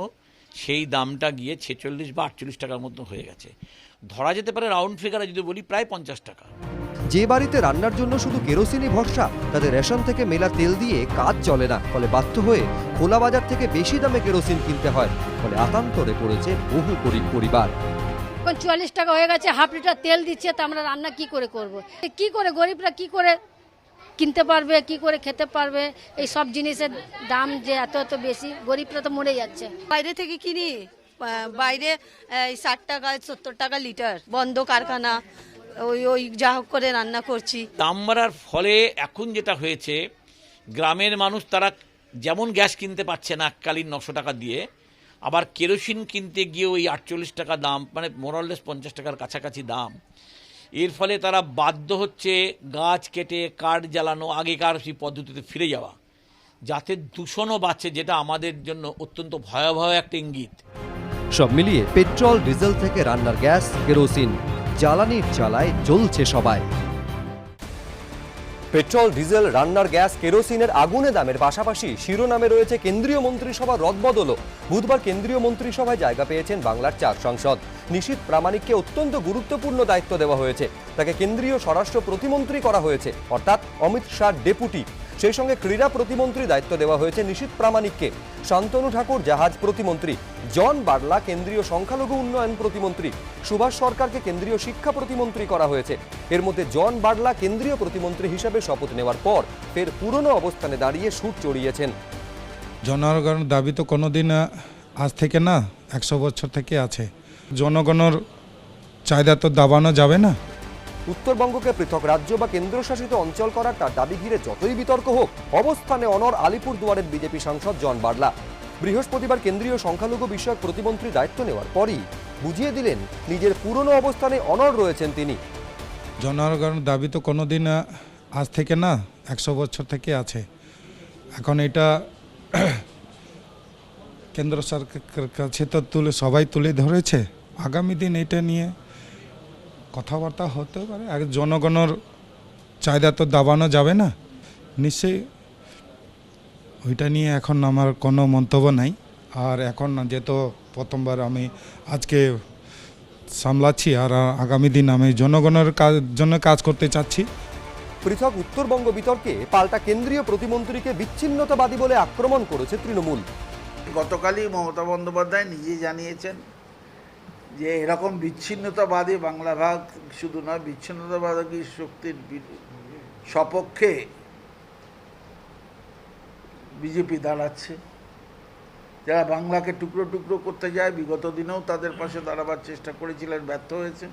S2: সেই দামটা গিয়ে 46 বা 48 টাকার মতো হয়ে গেছে। ধরা যেতে পারে রাউন্ড ফিগারে যদি বলি প্রায় 50 টাকা।
S1: যে বাড়িতে রান্নার জন্য শুধু কেরোসিনই ভরসা, তাদের রেশন থেকে মেলা তেল দিয়ে কাজ চলে না। ফলে বাধ্য হয়ে খোলা বাজার থেকে বেশি দামে কেরোসিন কিনতে হয়। ফলে আতান্তরে পড়েছে বহু গরিব পরিবার।
S3: 44 টাকা হয়ে গেছে, হাফ লিটার তেল দিচ্ছে, তা আমরা রান্না কি করে করব? কি করে গরিবরা কি করে কিনতে পারবে, কি করে খেতে পারবে? এই সব জিনিসের দাম যে এত এত বেশি, গরিবরা তো মরে যাচ্ছে।
S8: বাইরে থেকে কিনি, বাইরে 60 টাকা 70 টাকা লিটার, বন্ধ কারখানা, ওই যা হোক করে রান্না করছি।
S2: দাম বাড়ার ফলে এখন যেটা হয়েছে, গ্রামের মানুষ তারা যেমন গ্যাস কিনতে পারছে না এককালীন 900 টাকা দিয়ে, আবার কেরোসিন কিনতে গিয়ে ওই 48 টাকা দাম, মানে মোরাললেস 50 টাকার কাছাকাছি দাম। এর ফলে তারা বাধ্য হচ্ছে গাছ কেটে কাঠ জ্বালানো, আগেকার সেই পদ্ধতিতে ফিরে যাওয়া, যাতে দূষণও বাড়ছে, যেটা আমাদের জন্য অত্যন্ত ভয়াবহ একটা ইঙ্গিত।
S1: সব মিলিয়ে পেট্রোল, ডিজেল থেকে রান্নার গ্যাস, কেরোসিন, জ্বালানির জ্বালায় জ্বলছে সবাই। পেট্রোল, ডিজেল, রান্নার গ্যাস, কেরোসিনের আগুনে দামের পাশাপাশি শিরোনামে রয়েছে কেন্দ্রীয় মন্ত্রিসভার রদবদলও। বুধবার কেন্দ্রীয় মন্ত্রিসভায় জায়গা পেয়েছেন বাংলার 4 সাংসদ। নিশীথ প্রামাণিককে অত্যন্ত গুরুত্বপূর্ণ দায়িত্ব দেওয়া হয়েছে। তাকে কেন্দ্রীয় স্বরাষ্ট্র প্রতিমন্ত্রী করা হয়েছে, অর্থাৎ অমিত শাহ ডেপুটি। সেই সঙ্গে ক্রীড়া প্রতিমন্ত্রী দায়িত্ব দেওয়া হয়েছে নিশীথ প্রামাণিককে। শান্তনু ঠাকুর জাহাজ প্রতিমন্ত্রী, জন বার্লা কেন্দ্রীয় সংখ্যালঘু উন্নয়ন প্রতিমন্ত্রী, সুভাষ সরকারকে কেন্দ্রীয় শিক্ষা প্রতিমন্ত্রী করা হয়েছে। এর মধ্যে জন বার্লা কেন্দ্রীয় প্রতিমন্ত্রী হিসেবে শপথ নেওয়ার পর ফের পুরনো অবস্থানে দাঁড়িয়ে সুর চড়িয়েছেন।
S21: জনগণের দাবি তো কোনোদিন আজ থেকে না, 100 বছর থেকে আছে। জনগণের চাহিদা তো দাবানো যাবে না।
S1: উত্তরবঙ্গকে পৃথক রাজ্য বা কেন্দ্রশাসিত অঞ্চল করার তার দাবি ঘিরে যতই বিতর্ক হোক, অবস্থানে অনড় আলিপুরদুয়ারের বিজেপি সাংসদ জন বার্লা। বৃহস্পতিবার কেন্দ্রীয় সংখ্যালঘু বিষয়ক প্রতিমন্ত্রী দায়িত্ব নেওয়ার পরই বুঝিয়ে দিলেন নিজের পুরনো অবস্থানে অনড় রয়েছেন তিনি।
S21: জনগণের দাবি তো কোনোদিন আজ থেকে না, 100 বছর থেকে আছে। এখন এটা কেন্দ্র সরকারের কাছে তো সবাই তুলে ধরেছে। আগামী দিন এটা নিয়ে কথাবার্তা হতে পারে। আগে জনগণের চাহিদা তো দাবানো যাবে না, নিশ্চয়ই ওইটা নিয়ে এখন আমার কোনো মন্তব্য নাই। আর এখন যেহেতু প্রথমবার আমি আজকে সামলাচ্ছি, আর আগামী দিন আমি জনগণের জন্য কাজ করতে চাচ্ছি।
S1: পৃথক উত্তরবঙ্গ বিতর্কে পাল্টা কেন্দ্রীয় প্রতিমন্ত্রীকে বিচ্ছিন্নতাবাদী বলে আক্রমণ করেছে তৃণমূল।
S22: গতকালই মমতা বন্দ্যোপাধ্যায় নিজে জানিয়েছেন যে এরকম বিচ্ছিন্নতাবাদী, বাংলা ভাগ শুধু নয়, বিচ্ছিন্নতাবাদী শক্তির সপক্ষে বিজেপি দাঁড়াচ্ছে। যারা বাংলাকে টুকরো টুকরো করতে যায়, বিগত দিনেও তাদের পাশে দাঁড়াবার চেষ্টা করেছিলেন, ব্যর্থ হয়েছেন।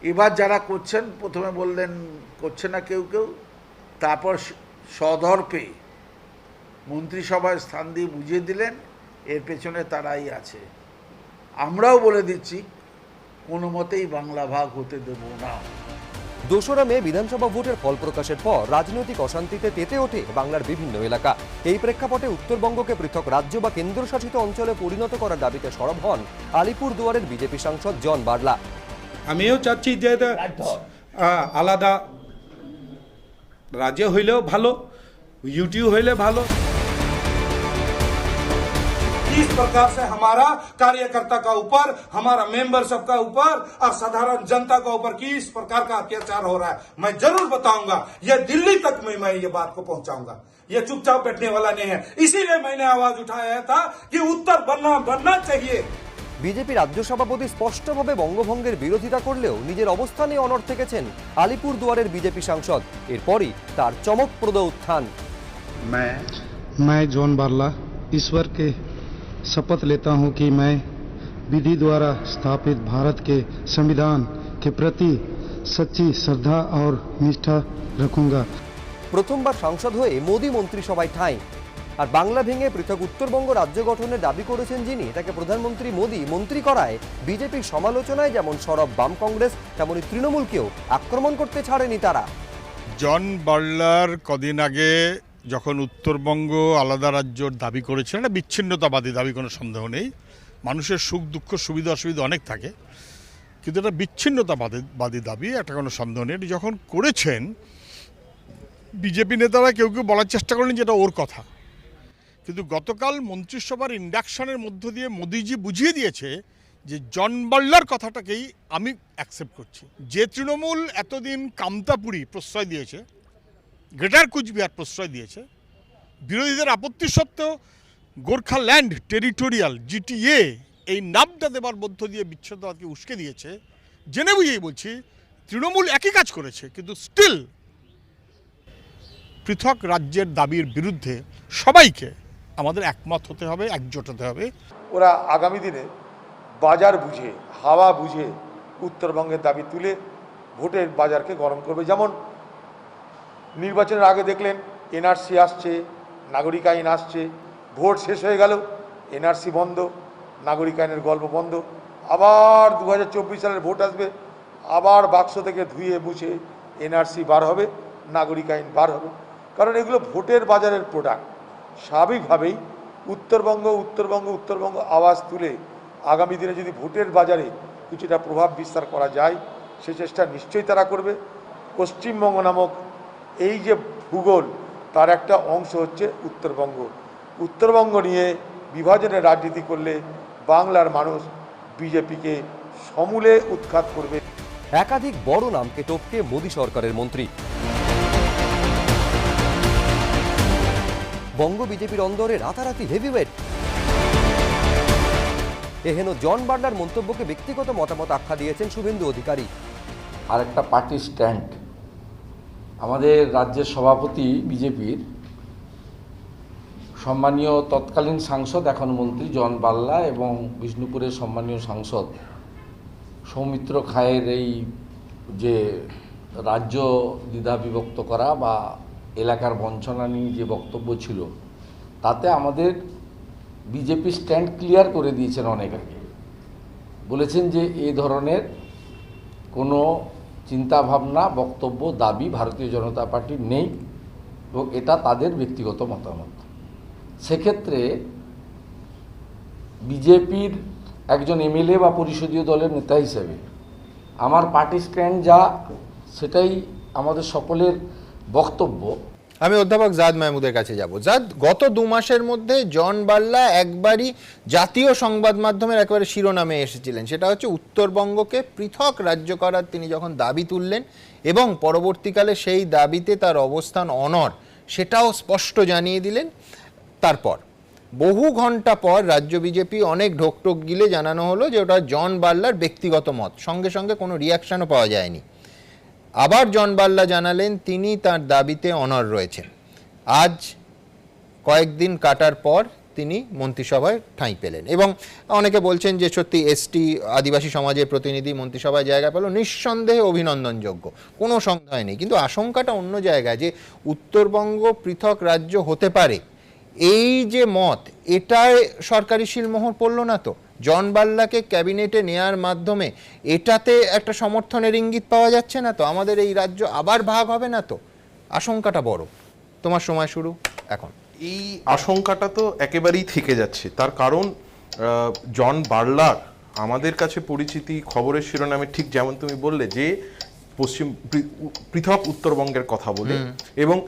S22: এবার যারা করছেন, প্রথমে বললেন করছে না কেউ কেউ, তারপর সদর্পে মন্ত্রিসভায় স্থান দিয়ে বুঝিয়ে দিলেন এর পেছনে তারাই আছে। আমরাও বলে দিচ্ছি, কোনো মতেই বাংলা ভাগ হতে দেব না।
S1: 2রা মে বিধানসভা ভোটের ফল প্রকাশের পর রাজনৈতিক অশান্তিতে তেতে ওঠে বাংলার বিভিন্ন এলাকা। এই প্রেক্ষাপটে উত্তরবঙ্গকে পৃথক রাজ্য বা কেন্দ্রশাসিত অঞ্চলে পরিণত করার দাবিতে সরব হন আলিপুরদুয়ারের বিজেপি সাংসদ জন বার্লা।
S21: আমিও চাচ্ছি যে আলাদা রাজ্য হইলেও ভালো, ইউটি হইলে ভালো। इस प्रकार से हमारा कार्यकर्ता का ऊपर, हमारा मेंबर सबका ऊपर और साधारण जनता का ऊपर किस प्रकार का अत्याचार हो रहा है, मैं जरूर बताऊंगा। ये दिल्ली तक मैं ये बात को पहुंचाऊंगा। ये चुपचाप बैठने वाला नहीं है। इसीलिए मैंने आवाज उठाया था कि उत्तर बनना चाहिए।
S1: বিজেপি রাজ্য সভাপতি স্পষ্টভাবে বঙ্গভঙ্গের বিরোধিতা করলেও নিজের অবস্থানে অনড় থেকেছেন আলিপুরদুয়ারের বিজেপি সাংসদ। এরপরই তার চমকপ্রদ উত্থান।
S21: मैं जॉन बार्ला ईश्वर के शपथ लेता हूं कि मैं विधि द्वारा स्थापित भारत के संविधान के प्रति सच्ची श्रद्धा और निष्ठा रखूंगा।
S1: প্রথমবার সাংসদ হয়ে মোদী মন্ত্রিসভায় ঠাঁই। আর বাংলা ভেঙে পৃথক উত্তরবঙ্গ রাজ্য গঠনের দাবি করেছেন যিনি, তাকে প্রধানমন্ত্রী মোদী মন্ত্রী করায় বিজেপির সমালোচনায় যেমন সরব বাম কংগ্রেস, তেমনি তৃণমূলকেও আক্রমণ করতে ছাড়েনি তারা।
S4: জন বার্লার কদিন আগে যখন উত্তরবঙ্গ আলাদা রাজ্যর দাবি করেছিলেন, একটা বিচ্ছিন্নতাবাদী দাবি, কোনো সন্দেহ নেই। মানুষের সুখ দুঃখ সুবিধা অসুবিধা অনেক থাকে, কিন্তু এটা বিচ্ছিন্নতাবাদী দাবি, একটা কোনো সন্দেহ নেই। এটি যখন করেছেন বিজেপি নেতারা কেউ কেউ বলার চেষ্টা করলেন যেটা ওর কথা, কিন্তু গতকাল মন্ত্রিসভার ইন্ডাকশনের মধ্য দিয়ে মোদিজি বুঝিয়ে দিয়েছে যে জন বার্লার কথাটাকেই আমি অ্যাকসেপ্ট করছি। যে তৃণমূল এতদিন কামতাপুরী প্রশ্রয় দিয়েছে, গ্রেটার কুচবিহার প্রশ্রয় দিয়েছে, বিরোধীদের আপত্তি সত্ত্বেও গোর্খাল্যান্ড টেরিটোরিয়াল জিটিএ এই নামটা দেবার মধ্য দিয়ে বিচ্ছিন্নতাবাদকে উস্কে দিয়েছে, জেনে বুঝেই বলছি তৃণমূল একই কাজ করেছে, কিন্তু স্টিল পৃথক রাজ্যের দাবির বিরুদ্ধে সবাইকে আমাদের একমত হতে হবে, একজোট হতে হবে।
S22: ওরা আগামী দিনে বাজার বুঝে, হাওয়া বুঝে উত্তরবঙ্গের দাবি তুলে ভোটের বাজারকে গরম করবে। যেমন নির্বাচনের আগে দেখলেন এনআরসি আসছে, নাগরিক আইন আসছে, ভোট শেষ হয়ে গেল, এনআরসি বন্ধ, নাগরিক আইনের গল্প বন্ধ। আবার 2024 সালের ভোট আসবে, আবার বাক্স থেকে ধুয়ে মুছে এনআরসি বার হবে, নাগরিক আইন বার হবে, কারণ এগুলো ভোটের বাজারের প্রোডাক্ট। স্বাভাবিকভাবেই উত্তরবঙ্গ উত্তরবঙ্গ উত্তরবঙ্গ আওয়াজ তুলে আগামী দিনে যদি ভোটের বাজারে কিছুটা প্রভাব বিস্তার করা যায়, সে চেষ্টা নিশ্চয়ই তারা করবে। পশ্চিমবঙ্গ নামক এই যে ভূগোল, তার একটা অংশ হচ্ছে উত্তরবঙ্গ। উত্তরবঙ্গ নিয়ে বিভাজনের রাজনীতি করলে বাংলার মানুষ বিজেপিকে সমূলে উৎখাত করবে।
S1: একাধিক বড় নামকে টপকে মোদী সরকারের মন্ত্রী। বঙ্গ বিজেপির অন্দরে রাতারাতি হেভিওয়েট। এহেন জন বার্লার মন্তব্যকে ব্যক্তিগত মতামত আখ্যা দিয়েছেন শুভেন্দু অধিকারী।
S5: আর একটা পার্টি স্ট্যান্ড, আমাদের রাজ্যের সভাপতি বিজেপির সম্মানীয় তৎকালীন সাংসদ এখন মন্ত্রী জন বার্লা এবং বিষ্ণুপুরের সম্মানীয় সাংসদ সৌমিত্র খায়ের এই যে রাজ্য দ্বিধা বিভক্ত করা বা এলাকার বঞ্চনা নিয়ে যে বক্তব্য ছিল, তাতে আমাদের বিজেপি স্ট্যান্ড ক্লিয়ার করে দিয়েছেন অনেক আগে। বলেছেন যে এই ধরনের কোনো চিন্তাভাবনা, বক্তব্য, দাবি ভারতীয় জনতা পার্টির নেই এবং এটা তাদের ব্যক্তিগত মতামত। সেক্ষেত্রে বিজেপির একজন এমএলএ বা পরিষদীয় দলের নেতা হিসেবে আমার পার্টি স্ট্যান্ড যা, সেটাই আমাদের সকলের বক্তব্য।
S6: আমি অধ্যাপক জাদ মাহমুদের কাছে যাব। জাদ, গত 2 মাসের মধ্যে জন বার্লা একবারই জাতীয় সংবাদ মাধ্যমের একেবারে শিরোনামে এসেছিলেন, সেটা হচ্ছে উত্তরবঙ্গকে পৃথক রাজ্য করার তিনি যখন দাবি তুললেন এবং পরবর্তীকালে সেই দাবিতে তার অবস্থান অনড়, সেটাও স্পষ্ট জানিয়ে দিলেন। তারপর বহু ঘন্টা পর রাজ্য বিজেপি অনেক ঢোকটোক গিলে জানানো হলো যে ওটা জন বার্লার ব্যক্তিগত মত, সঙ্গে সঙ্গে কোনো রিয়াকশনও পাওয়া যায়নি। আবার জন বার্লা জানালেন তিনি তার দাবিতে অনড় রয়েছেন। আজ কয়েকদিন কাটার পর তিনি মন্ত্রিসভায় ঠাঁই পেলেন এবং অনেকে বলছেন যে সত্যি এসটি আদিবাসী সমাজের প্রতিনিধি মন্ত্রিসভায় জায়গা পেল, নিঃসন্দেহে অভিনন্দনযোগ্য, কোনো সন্দেহ নেই। কিন্তু আশঙ্কাটা অন্য জায়গায়, যে উত্তরবঙ্গ পৃথক রাজ্য হতে পারে এই যে মত, এটায় সরকারি শিলমোহর পড়ল না তো? জন বার্লাকে ক্যাবিনেটে নেয়ার মাধ্যমে এটাতে একটা সমর্থনের ইঙ্গিত পাওয়া যাচ্ছে না তো? আমাদের এই রাজ্য আবার ভাগ হবে না তো? আশঙ্কাটা বড়। তোমার সময় শুরু এখন।
S7: এই আশঙ্কাটা তো একেবারেই থেকে যাচ্ছে, তার কারণ জন বার্লার আমাদের কাছে পরিচিতি খবরের শিরোনামে ঠিক যেমন তুমি বললে যে পৃথক উত্তরবঙ্গের কথা বলে, এবং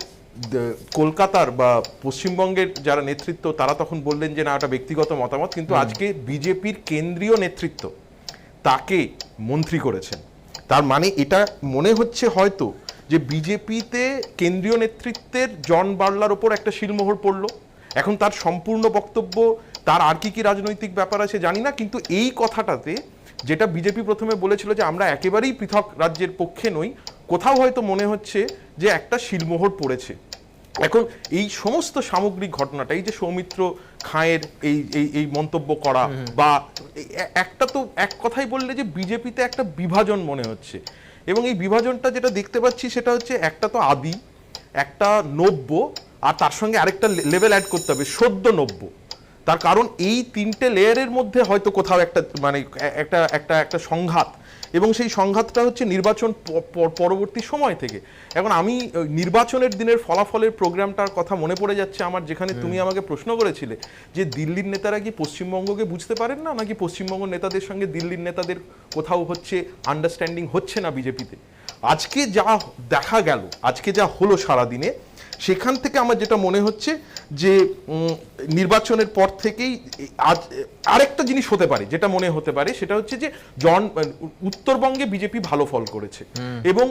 S7: কলকাতার বা পশ্চিমবঙ্গের যারা নেতৃত্ব তারা তখন বললেন যে না, এটা ব্যক্তিগত মতামত, কিন্তু আজকে বিজেপির কেন্দ্রীয় নেতৃত্ব তাকে মন্ত্রী করেছেন। তার মানে এটা মনে হচ্ছে হয়তো যে বিজেপিতে কেন্দ্রীয় নেতৃত্বের জন বার্লার ওপর একটা শিলমোহর পড়লো। এখন তার সম্পূর্ণ বক্তব্য, তার আর কি রাজনৈতিক ব্যাপার আছে জানি না, কিন্তু এই কথাটাতে যেটা বিজেপি প্রথমে বলেছিল যে আমরা একেবারেই পৃথক রাজ্যের পক্ষে নই, কোথাও হয়তো মনে হচ্ছে যে একটা শিলমোহর পড়েছে। এখন এই সমস্ত সামগ্রিক ঘটনাটা, এই যে সৌমিত্র খাঁয়ের এই মন্তব্য করা, বা একটা তো এক কথাই বললে যে বিজেপিতে একটা বিভাজন মনে হচ্ছে, এবং এই বিভাজনটা যেটা দেখতে পাচ্ছি সেটা হচ্ছে একটা তো আদি, একটা নব্য, আর তার সঙ্গে আরেকটা লেভেল অ্যাড করতে হবে সদ্য নব্য। তার কারণ এই তিনটে লেয়ারের মধ্যে হয়তো কোথাও একটা মানে একটা সংঘাত, এবং সেই সংঘাতটা হচ্ছে নির্বাচন পরবর্তী সময় থেকে। এখন আমি নির্বাচনের দিনের ফলাফলের প্রোগ্রামটার কথা মনে পড়ে যাচ্ছে আমার, যেখানে তুমি আমাকে প্রশ্ন করেছিলে যে দিল্লির নেতারা কি পশ্চিমবঙ্গকে বুঝতে পারেন না, নাকি পশ্চিমবঙ্গ নেতাদের সঙ্গে দিল্লির নেতাদের কোথাও হচ্ছে আন্ডারস্ট্যান্ডিং হচ্ছে না বিজেপিতে। আজকে যা দেখা গেল, আজকে যা হলো সারাদিনে, সেখান থেকে আমার যেটা মনে হচ্ছে যে নির্বাচনের পর থেকেই আজ আরেকটা জিনিস হতে পারে, যেটা মনে হতে পারে সেটা হচ্ছে যে উত্তরবঙ্গে বিজেপি ভালো ফল করেছে, এবং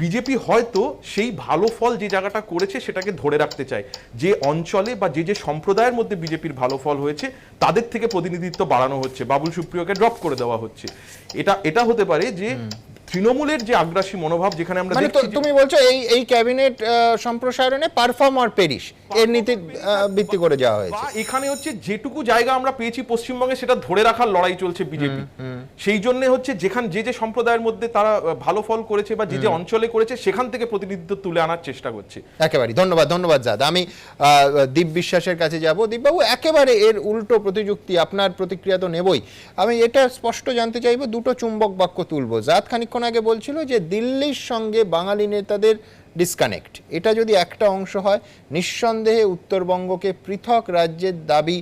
S7: বিজেপি হয়তো সেই ভালো ফল যে জায়গাটা করেছে সেটাকে ধরে রাখতে চায়। যে অঞ্চলে বা যে সম্প্রদায়ের মধ্যে বিজেপির ভালো ফল হয়েছে তাদের থেকে প্রতিনিধিত্ব বাড়ানো হচ্ছে, বাবুল সুপ্রিয়কে ড্রপ করে দেওয়া হচ্ছে। এটা হতে পারে যে তৃণমূলের যে আগ্রাসী মনোভাব, যেখানে আমরা দেখছি
S6: তুমি বলছো এই ক্যাবিনেট সম্প্রসারণে পারফর্মার পেরিশ এর নীতি ভিত্তি করে যাওয়া হয়েছে।
S7: এখানে হচ্ছে যেটুকু জায়গা আমরা পেয়েছি পশ্চিমবঙ্গে সেটা ধরে রাখার লড়াই চলছে বিজেপি। সেই জন্য হচ্ছে যেখানে যে সম্প্রদায়ের মধ্যে তারা ভালো ফল করেছে বা যে অঞ্চলে করেছে সেখান থেকে প্রতিনিধিত্ব তুলে আনার চেষ্টা করছে।
S6: একেবারে ধন্যবাদ জাদ। আমি দীপ বিশ্বাসের কাছে যাব। দীপবাবু, একেবারে এর উল্টো প্রতিযুক্তি, আপনার প্রতিক্রিয়া তো নেবই। আমি এটা স্পষ্ট জানতে চাইবো, দুটো চুম্বক বাক্য তুলবো। জাদ খানিকক্ষণ আগে বলছিল যে দিল্লির সঙ্গে বাঙালি নেতাদের ডিসকানেক্ট, এটা যদি একটা অংশ হয়, নিঃসন্দেহে উত্তরবঙ্গকে পৃথক রাজ্যের দাবি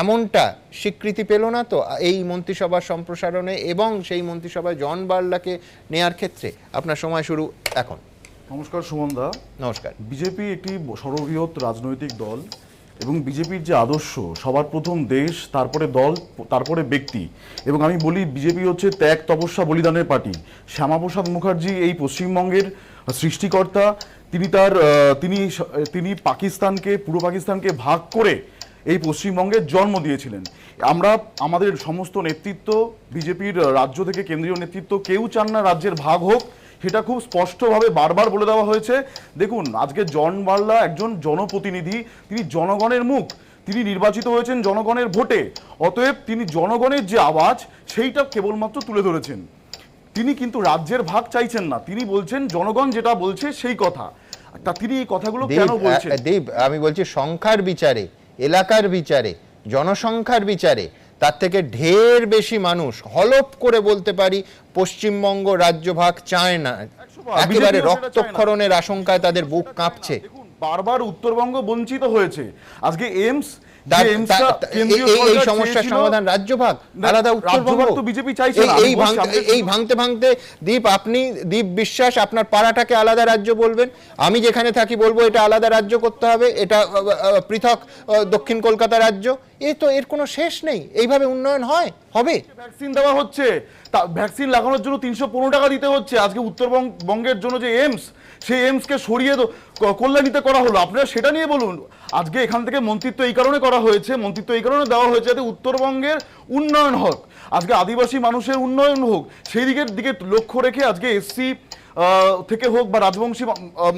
S6: এমনটা স্বীকৃতি পেল না তো এই মন্ত্রিসভা সম্প্রসারণে এবং সেই মন্ত্রিসভায় জন বার্লাকে নেয়ার ক্ষেত্রে? আপনার সময় শুরু এখন।
S9: নমস্কার সুমনদা।
S6: নমস্কার।
S9: বিজেপি একটি সর্ববৃহৎ রাজনৈতিক দল, এবং বিজেপির যে আদর্শ সবার প্রথম দেশ, তারপরে দল, তারপরে ব্যক্তি। এবং আমি বলি বিজেপি হচ্ছে ত্যাগ তপস্যা বলিদানের পার্টি। শ্যামাপ্রসাদ মুখার্জি এই পশ্চিমবঙ্গের সৃষ্টিকর্তা। তিনি পাকিস্তানকে, পূর্ব পাকিস্তানকে ভাগ করে এই পশ্চিমবঙ্গের জন্ম দিয়েছিলেন। আমাদের সমস্ত নেতৃত্ব, বিজেপির রাজ্য থেকে কেন্দ্রীয় নেতৃত্ব, কেউ চান না রাজ্যের ভাগ হোক, সেটা খুব স্পষ্টভাবে বারবার বলে দেওয়া হয়েছে। দেখুন, আজকে জন বার্লা একজন জনপ্রতিনিধি, তিনি জনগণের মুখ, তিনি নির্বাচিত হয়েছেন জনগণের ভোটে। অতএব তিনি জনগণের যে আওয়াজ সেইটা কেবলমাত্র তুলে ধরেছেন। তিনি কিন্তু রাজ্যের ভাগ চাইছেন না, তিনি বলছেন জনগণ যেটা বলছে সেই কথা। তা তিনি এই কথাগুলো কেন বলছেন?
S6: দীপ, আমি বলছি সংখ্যার বিচারে, এলাকার বিচারে, জনসংখ্যার বিচারে তার থেকে ঢের বেশি মানুষ হলপ করে বলতে পারি পশ্চিমবঙ্গ রাজ্য ভাগ চায় না। একেবারে রক্তক্ষরণের আশঙ্কায় তাদের বুক কাঁপছে।
S9: বারবার উত্তরবঙ্গ বঞ্চিত হয়েছে। আজকে এইমস,
S6: এই সমস্যার সমাধান রাজ্য ভাগ, আলাদা উত্তরবঙ্গ তো বিজেপি চাইছে না। এই ভাঙতে ভাঙতে দীপ, আপনি দীপ বিশ্বাস আপনার পাড়াটাকে আলাদা রাজ্য বলবেন, আমি যেখানে থাকি বলবো এটা আলাদা রাজ্য করতে হবে, এটা পৃথক দক্ষিণ কলকাতা রাজ্য। এর কোনো শেষ নেই। এইভাবে উন্নয়ন হবে?
S9: ভ্যাকসিন দেওয়া হচ্ছে, ভ্যাকসিন লাগানোর জন্য 315 টাকা দিতে হচ্ছে। আজকে উত্তরবঙ্গের জন্য যে এইমস, সেই এইমসকে সরিয়ে কল্যাণীতে করা হলো। আপনারা সেটা নিয়ে বলুন। আজকে এখান থেকে মন্ত্রিত্ব এই কারণে করা হয়েছে, মন্ত্রিত্ব এই কারণে দেওয়া হয়েছে যাতে উত্তরবঙ্গের উন্নয়ন হোক, আজকে আদিবাসী মানুষের উন্নয়ন হোক, সেই দিকে লক্ষ্য রেখে আজকে এসসি থেকে হোক বা রাজবংশী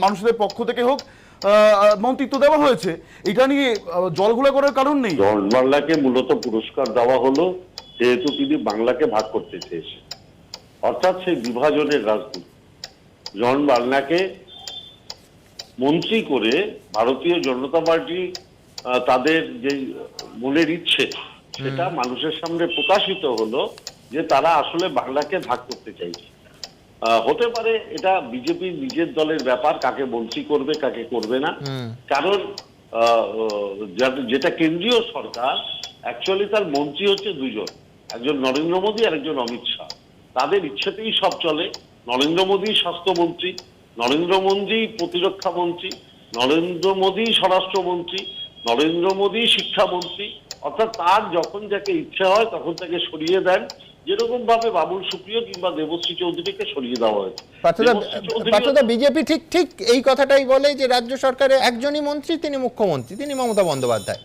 S9: মানুষদের পক্ষ থেকে হোক মন্ত্রিত্ব দেওয়া হয়েছে। এটা নিয়ে জলঘোলা করার কারণ নেই।
S10: জন বার্লাকে মূলত পুরস্কার দেওয়া হলো যেহেতু তিনি বাংলাকে ভাগ করতে চেয়েছেন, অর্থাৎ সেই বিভাজনের রাজনীতি। জন বার্লাকে মন্ত্রী করে ভারতীয় জনতা পার্টি তাদের যে মনের ইচ্ছে সেটা মানুষের সামনে প্রকাশিত হলো যে তারা আসলে বাংলাকে ভাগ করতে চাইছে। হতে পারে এটা বিজেপির নিজের দলের ব্যাপার, কাকে মন্ত্রী করবে কাকে করবে না। কারণ যেটা কেন্দ্রীয় সরকার, অ্যাকচুয়ালি তার মন্ত্রী হচ্ছে দুজন, একজন নরেন্দ্র মোদী আর একজন অমিত শাহ। তাদের ইচ্ছেতেই সব চলে। নরেন্দ্র মোদী স্বাস্থ্যমন্ত্রী, নরেন্দ্র মোদী প্রতিরক্ষা মন্ত্রী, নরেন্দ্র মোদী স্বরাষ্ট্রমন্ত্রী, নরেন্দ্র মোদী শিক্ষামন্ত্রী। অর্থাৎ তার যখন যাকে ইচ্ছা হয় তখন তাকে সরিয়ে দেন, যেরকম ভাবে বাবুল সুপ্রিয় কিংবা দেবশ্রী চৌধুরীকে সরিয়ে দেওয়া হয়েছে।
S6: পার্থদা, বিজেপি ঠিক এই কথাটাই বলে যে রাজ্য সরকারের একজনই মন্ত্রী, তিনি মুখ্যমন্ত্রী, তিনি মমতা বন্দ্যোপাধ্যায়।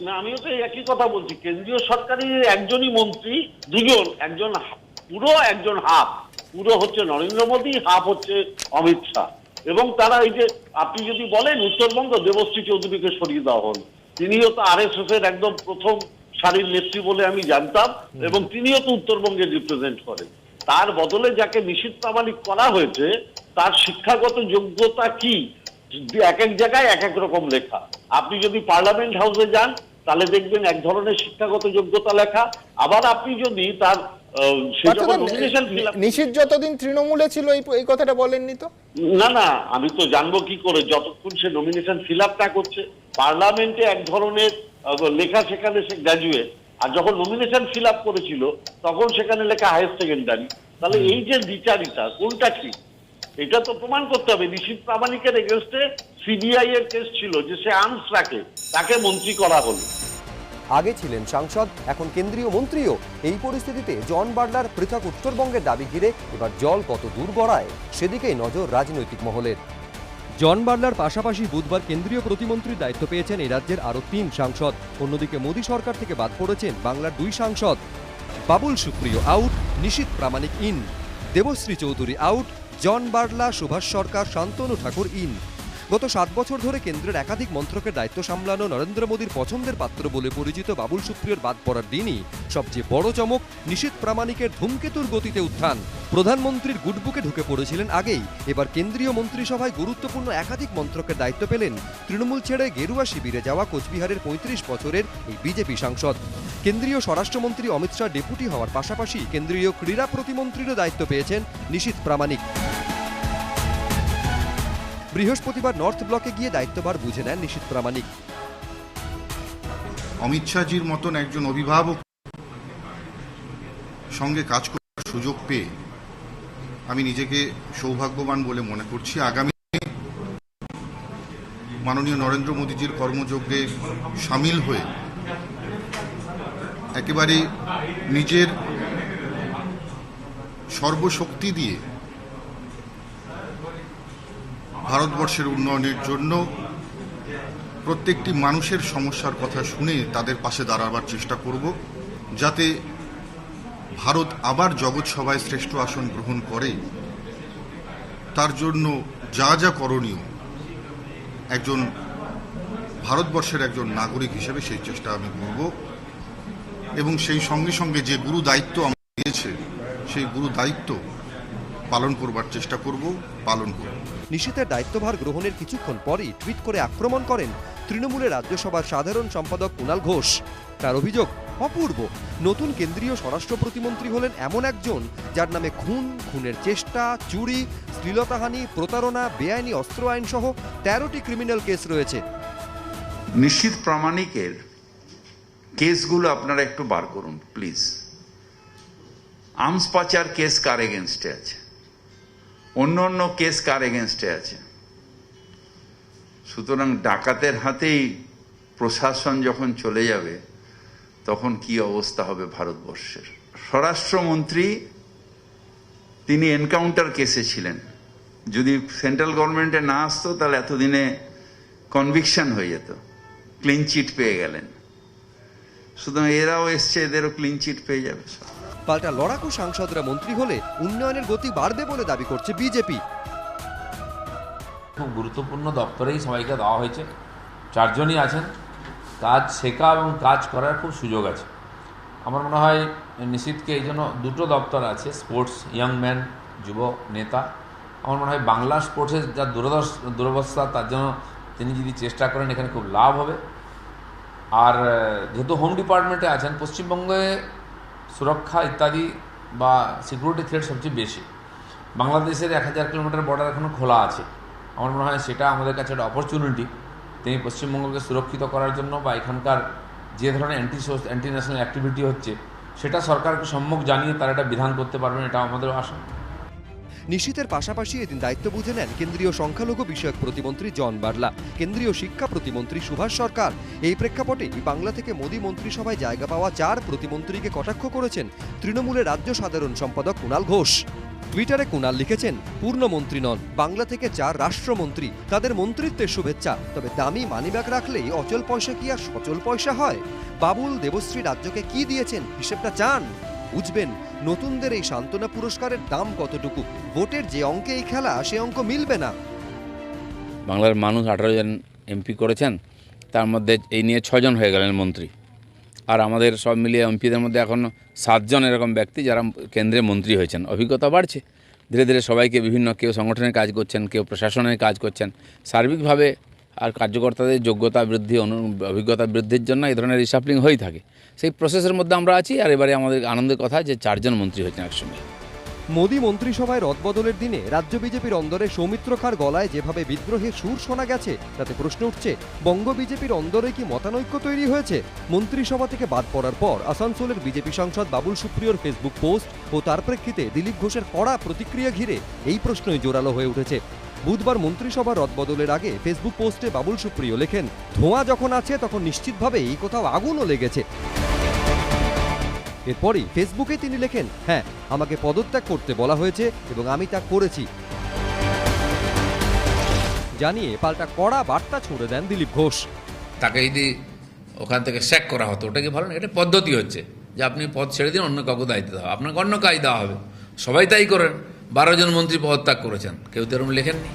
S10: না, আমিও তো একই কথা বলছি। কেন্দ্রীয় সরকারের একজনই মন্ত্রী, দুজন, একজন পুরো একজন হাফ। পুরো হচ্ছে নরেন্দ্র মোদী, হাফ হচ্ছে অমিত শাহ। এবং তারা এই যে আপনি যদি বলেন উত্তরবঙ্গ, দেবশ্রী চৌধুরীকে সরিয়ে দেওয়া হল। তিনিও তো RSS এর একদম প্রথম সারির নেত্রী বলে আমি জানতাম, এবং তিনিও তো উত্তরবঙ্গে রিপ্রেজেন্ট করেন। তার বদলে যাকে নিশীথ প্রামাণিক করা হয়েছে তার শিক্ষাগত যোগ্যতা কি এক এক জায়গায় এক এক রকম লেখা। আপনি যদি পার্লামেন্ট হাউসে যান তাহলে দেখবেন এক ধরনের শিক্ষাগত যোগ্যতা লেখা, আবার আপনি যদি তার
S6: নিশীথ যতদিন তৃণমূলে ছিল এই কথাটা বলেননি তো?
S10: না, আমি তো জানবো কি করে যতক্ষণ সে নমিনেশন ফিল আপ না করছে। পার্লামেন্টে এক ধরনের লেখা, সেখানে সে গ্র্যাজুয়েট, আর যখন নমিনেশন ফিল আপ করেছিল তখন সেখানে লেখা হায়ার সেকেন্ডারি। তাহলে এই যে দ্বিচারিতা, কোনটা ঠিক এটা তো প্রমাণ করতে হবে। নিশীথ প্রামাণিকের এগেনস্টে সিবিআই এর কেস ছিল যে সে আর্মস রাখে, তাকে মন্ত্রী করা হলো।
S1: আগে ছিলেন সাংসদ, এখন কেন্দ্রীয় মন্ত্রীও। এই পরিস্থিতিতে জন বার্লার পৃথক উত্তরবঙ্গের দাবি ঘিরে এবার জল কত দূর গড়ায় সেদিকেই নজর রাজনৈতিক মহলের। জন বার্লার পাশাপাশি বুধবার কেন্দ্রীয় প্রতিমন্ত্রীর দায়িত্ব পেয়েছেন এই রাজ্যের আরও 3 সাংসদ। অন্যদিকে মোদী সরকার থেকে বাদ পড়েছেন বাংলার 2 সাংসদ। Babul Supriyo out, Nisith Pramanik in. Debasree Chaudhuri out, John Barla, Subhas Sarkar, Shantanu Thakur in. গত 7 বছর ধরে কেন্দ্রের একাধিক মন্ত্রকের দায়িত্ব সামলানো নরেন্দ্র মোদীর পছন্দের পাত্র বলে পরিচিত বাবুল সুপ্রিয়র বাদ পড়ার দিনই সবচেয়ে বড় চমক নিশীথ প্রামাণিকের ধূমকেতুর গতিতে উত্থান। প্রধানমন্ত্রীর গুডবুকে ঢুকে পড়েছিলেন আগেই, এবার কেন্দ্রীয় মন্ত্রিসভায় গুরুত্বপূর্ণ একাধিক মন্ত্রকের দায়িত্ব পেলেন তৃণমূল ছেড়ে গেরুয়া শিবিরে যাওয়া কোচবিহারের 35 বছরের এই বিজেপি সাংসদ। কেন্দ্রীয় স্বরাষ্ট্রমন্ত্রী অমিত শাহ ডেপুটি হওয়ার পাশাপাশি কেন্দ্রীয় ক্রীড়া প্রতিমন্ত্রীরও দায়িত্ব পেয়েছেন নিশীথ প্রামাণিক। বৃহস্পতিবার নর্থ ব্লকে গিয়ে দায়িত্বভার বুঝে নেন নিশীথ প্রামাণিক।
S11: অমিত শাহজির মতন একজন অভিভাবক সঙ্গে কাজ করার সুযোগ পেয়ে আমি নিজেকে সৌভাগ্যবান বলে মনে করছি। আগামী মাননীয় নরেন্দ্র মোদীজির কর্মযজ্ঞে সামিল হয়ে একেবারে নিজের সর্বশক্তি দিয়ে ভারতবর্ষের উন্নয়নের জন্য প্রত্যেকটি মানুষের সমস্যার কথা শুনে তাদের পাশে দাঁড়াবার চেষ্টা করব, যাতে ভারত আবার জগৎ সভায় শ্রেষ্ঠ আসন গ্রহণ করে। তার জন্য যা যা করণীয় একজন ভারতবর্ষের একজন নাগরিক হিসেবে সেই চেষ্টা আমি করব, এবং সেই সঙ্গে সঙ্গে যে গুরু দায়িত্ব আমাকে দিয়েছে সেই গুরু দায়িত্ব পালন করবার চেষ্টা করব, পালন করব।
S1: নিশীথের দায়িত্বভার গ্রহণের কিছুক্ষণ পরই টুইট করে আক্রমণ করেন তৃণমূলের রাজ্যসভার সাধারণ সম্পাদক কুণাল ঘোষ। তার অভিযোগ, অপূর্ব নতুন কেন্দ্রীয় স্বরাষ্ট্র প্রতিমন্ত্রী হলেন এমন একজন যার নামে খুন, খুনের চেষ্টা, চুরি, শ্লীলতাহানি, প্রতারণা, বেআইনি অস্ত্র আইন সহ 13টি ক্রিমিনাল কেস রয়েছে।
S12: নিশীথ প্রামাণিকের কেসগুলো আপনারা একটু বার করুন প্লিজ। আর্মস পাচার কেস কার এগেনস্টে আছে, অন্য অন্য কেস কার এগেনস্টে আছে। সুতরাং ডাকাতের হাতেই প্রশাসন যখন চলে যাবে তখন কি অবস্থা হবে ভারতবর্ষের। স্বরাষ্ট্রমন্ত্রী তিনি এনকাউন্টার কেসে ছিলেন, যদি সেন্ট্রাল গভর্নমেন্টে না আসতো তাহলে এতদিনে কনভিকশন হয়ে যেত, ক্লিন চিট পেয়ে গেলেন। সুতরাং এরাও এসছে, এদেরও ক্লিন চিট পেয়ে যাবে।
S1: পাল্টা লড়াকু সাংসদরা মন্ত্রী হলে উন্নয়নের গতি বাড়বে বলে দাবি করছে বিজেপি।
S23: খুব গুরুত্বপূর্ণ দপ্তরেই সবাইকে দেওয়া হয়েছে, 4 জনই আছেন, কাজ শেখা এবং কাজ করার খুব সুযোগ আছে। আমার মনে হয় নিশীথকে এই জন্য 2টো দপ্তর আছে, স্পোর্টস, ইয়ং ম্যান, যুব নেতা। আমার মনে হয় বাংলা স্পোর্টসের যা দুরবস্থা তার জন্য তিনি যদি চেষ্টা করেন এখানে খুব লাভ হবে। আর যেহেতু হোম ডিপার্টমেন্টে আছেন, পশ্চিমবঙ্গে সুরক্ষা ইত্যাদি বা সিকিউরিটি থ্রেট সবচেয়ে বেশি। বাংলাদেশের 1000 কিলোমিটার বর্ডার এখনও খোলা আছে। আমার মনে হয় সেটা আমাদের কাছে একটা অপরচুনিটি। তিনি পশ্চিমবঙ্গকে সুরক্ষিত করার জন্য বা এখানকার যে ধরনের অ্যান্টি ন্যাশনাল অ্যাক্টিভিটি হচ্ছে সেটা সরকারকে সম্মুখ জানিয়ে তারা একটা বিধান করতে পারবেন, এটা আমাদের আশা।
S1: নিশীথের পাশাপাশি এদিন দায়িত্ব বুঝে নেন কেন্দ্রীয় সংখ্যালঘু বিষয়ক প্রতিমন্ত্রী জন বার্লা, কেন্দ্রীয় শিক্ষা প্রতিমন্ত্রী সুভাষ সরকার। এই প্রেক্ষাপটে বাংলা থেকে মোদী মন্ত্রিসভায় জায়গা পাওয়া 4 প্রতিমন্ত্রীকে কটাক্ষ করেছেন তৃণমূলের রাজ্য সাধারণ সম্পাদক কুণাল ঘোষ। টুইটারে কুণাল লিখেছেন, পূর্ণমন্ত্রী নন, বাংলা থেকে 4 রাষ্ট্রমন্ত্রী, তাদের মন্ত্রিত্বের শুভেচ্ছা। তবে দামি মানিব্যাগ রাখলেই অচল পয়সা কি আর সচল পয়সা হয়? বাবুল, দেবশ্রী রাজ্যকে কি দিয়েছেন হিসেবটা চান? বুঝবেন নতুনদের এই সান্ত্বনা পুরস্কারের দাম কতটুকু। ভোটের যে অঙ্কে এই খেলা, সে অঙ্ক মিলবে না।
S24: বাংলার মানুষ 18 জন এমপি করেছেন, তার মধ্যে এই নিয়ে 6 জন হয়ে গেলেন মন্ত্রী।
S13: আর আমাদের সব মিলিয়ে এমপিদের মধ্যে এখন 7 জন এরকম ব্যক্তি যারা কেন্দ্রে মন্ত্রী হয়েছেন। অভিজ্ঞতা বাড়ছে ধীরে ধীরে, সবাইকে বিভিন্ন, কেউ সংগঠনের কাজ করছেন, কেউ প্রশাসনের কাজ করছেন, সার্বিকভাবে আর কার্যকর্তাদের যোগ্যতা বৃদ্ধি, অভিজ্ঞতা বৃদ্ধির জন্য এই ধরনের রিসাফলিং হয়েই থাকে। সেই প্রসেসের মধ্যে আমরা আছি। আর এবারে আমাদের আনন্দের কথা যে 4 জন মন্ত্রী হয়েছেন একসঙ্গে।
S1: মোদী মন্ত্রিসভায় রদবদলের দিনে রাজ্য বিজেপির অন্দরে সৌমিত্র খাঁর গলায় যেভাবে বিদ্রোহের সুর শোনা গেছে, তাতে প্রশ্ন উঠছে বঙ্গ বিজেপির অন্দরে কি মতানৈক্য তৈরি হয়েছে? মন্ত্রিসভা থেকে বাদ পড়ার পর আসানসোলের বিজেপি সাংসদ বাবুল সুপ্রিয়র ফেসবুক পোস্ট ও তার প্রেক্ষিতে দিলীপ ঘোষের কড়া প্রতিক্রিয়া ঘিরে এই প্রশ্নই জোরালো হয়ে উঠেছে। বুধবার মন্ত্রিসভা রদবদলের আগে ফেসবুক পোস্টে বাবুল সুপ্রিয় লেখেন, ধোঁয়া যখন আছে তখন নিশ্চিতভাবে এই কোথাও আগুনও লেগেছে। এরপরই ফেসবুকে তিনি লেখেন, হ্যাঁ, আমাকে পদত্যাগ করতে বলা হয়েছে এবং আমি তা করেছি জানিয়ে পাল্টা কড়া বার্তা ছুড়ে দেন দিলীপ ঘোষ।
S23: তাকে যদি ওখান থেকে স্যাক করা হতো, ওটা কি ভালো না? এটা পদ্ধতি হচ্ছে যে আপনি পদ ছেড়ে দিন, অন্য কাউকে দায়িত্ব দেওয়া, আপনাকে অন্য কাজ দেওয়া হবে। সবাই তাই করেন। 12 জন মন্ত্রী পদত্যাগ করেছেন, কেউ তো এরকম লেখেননি।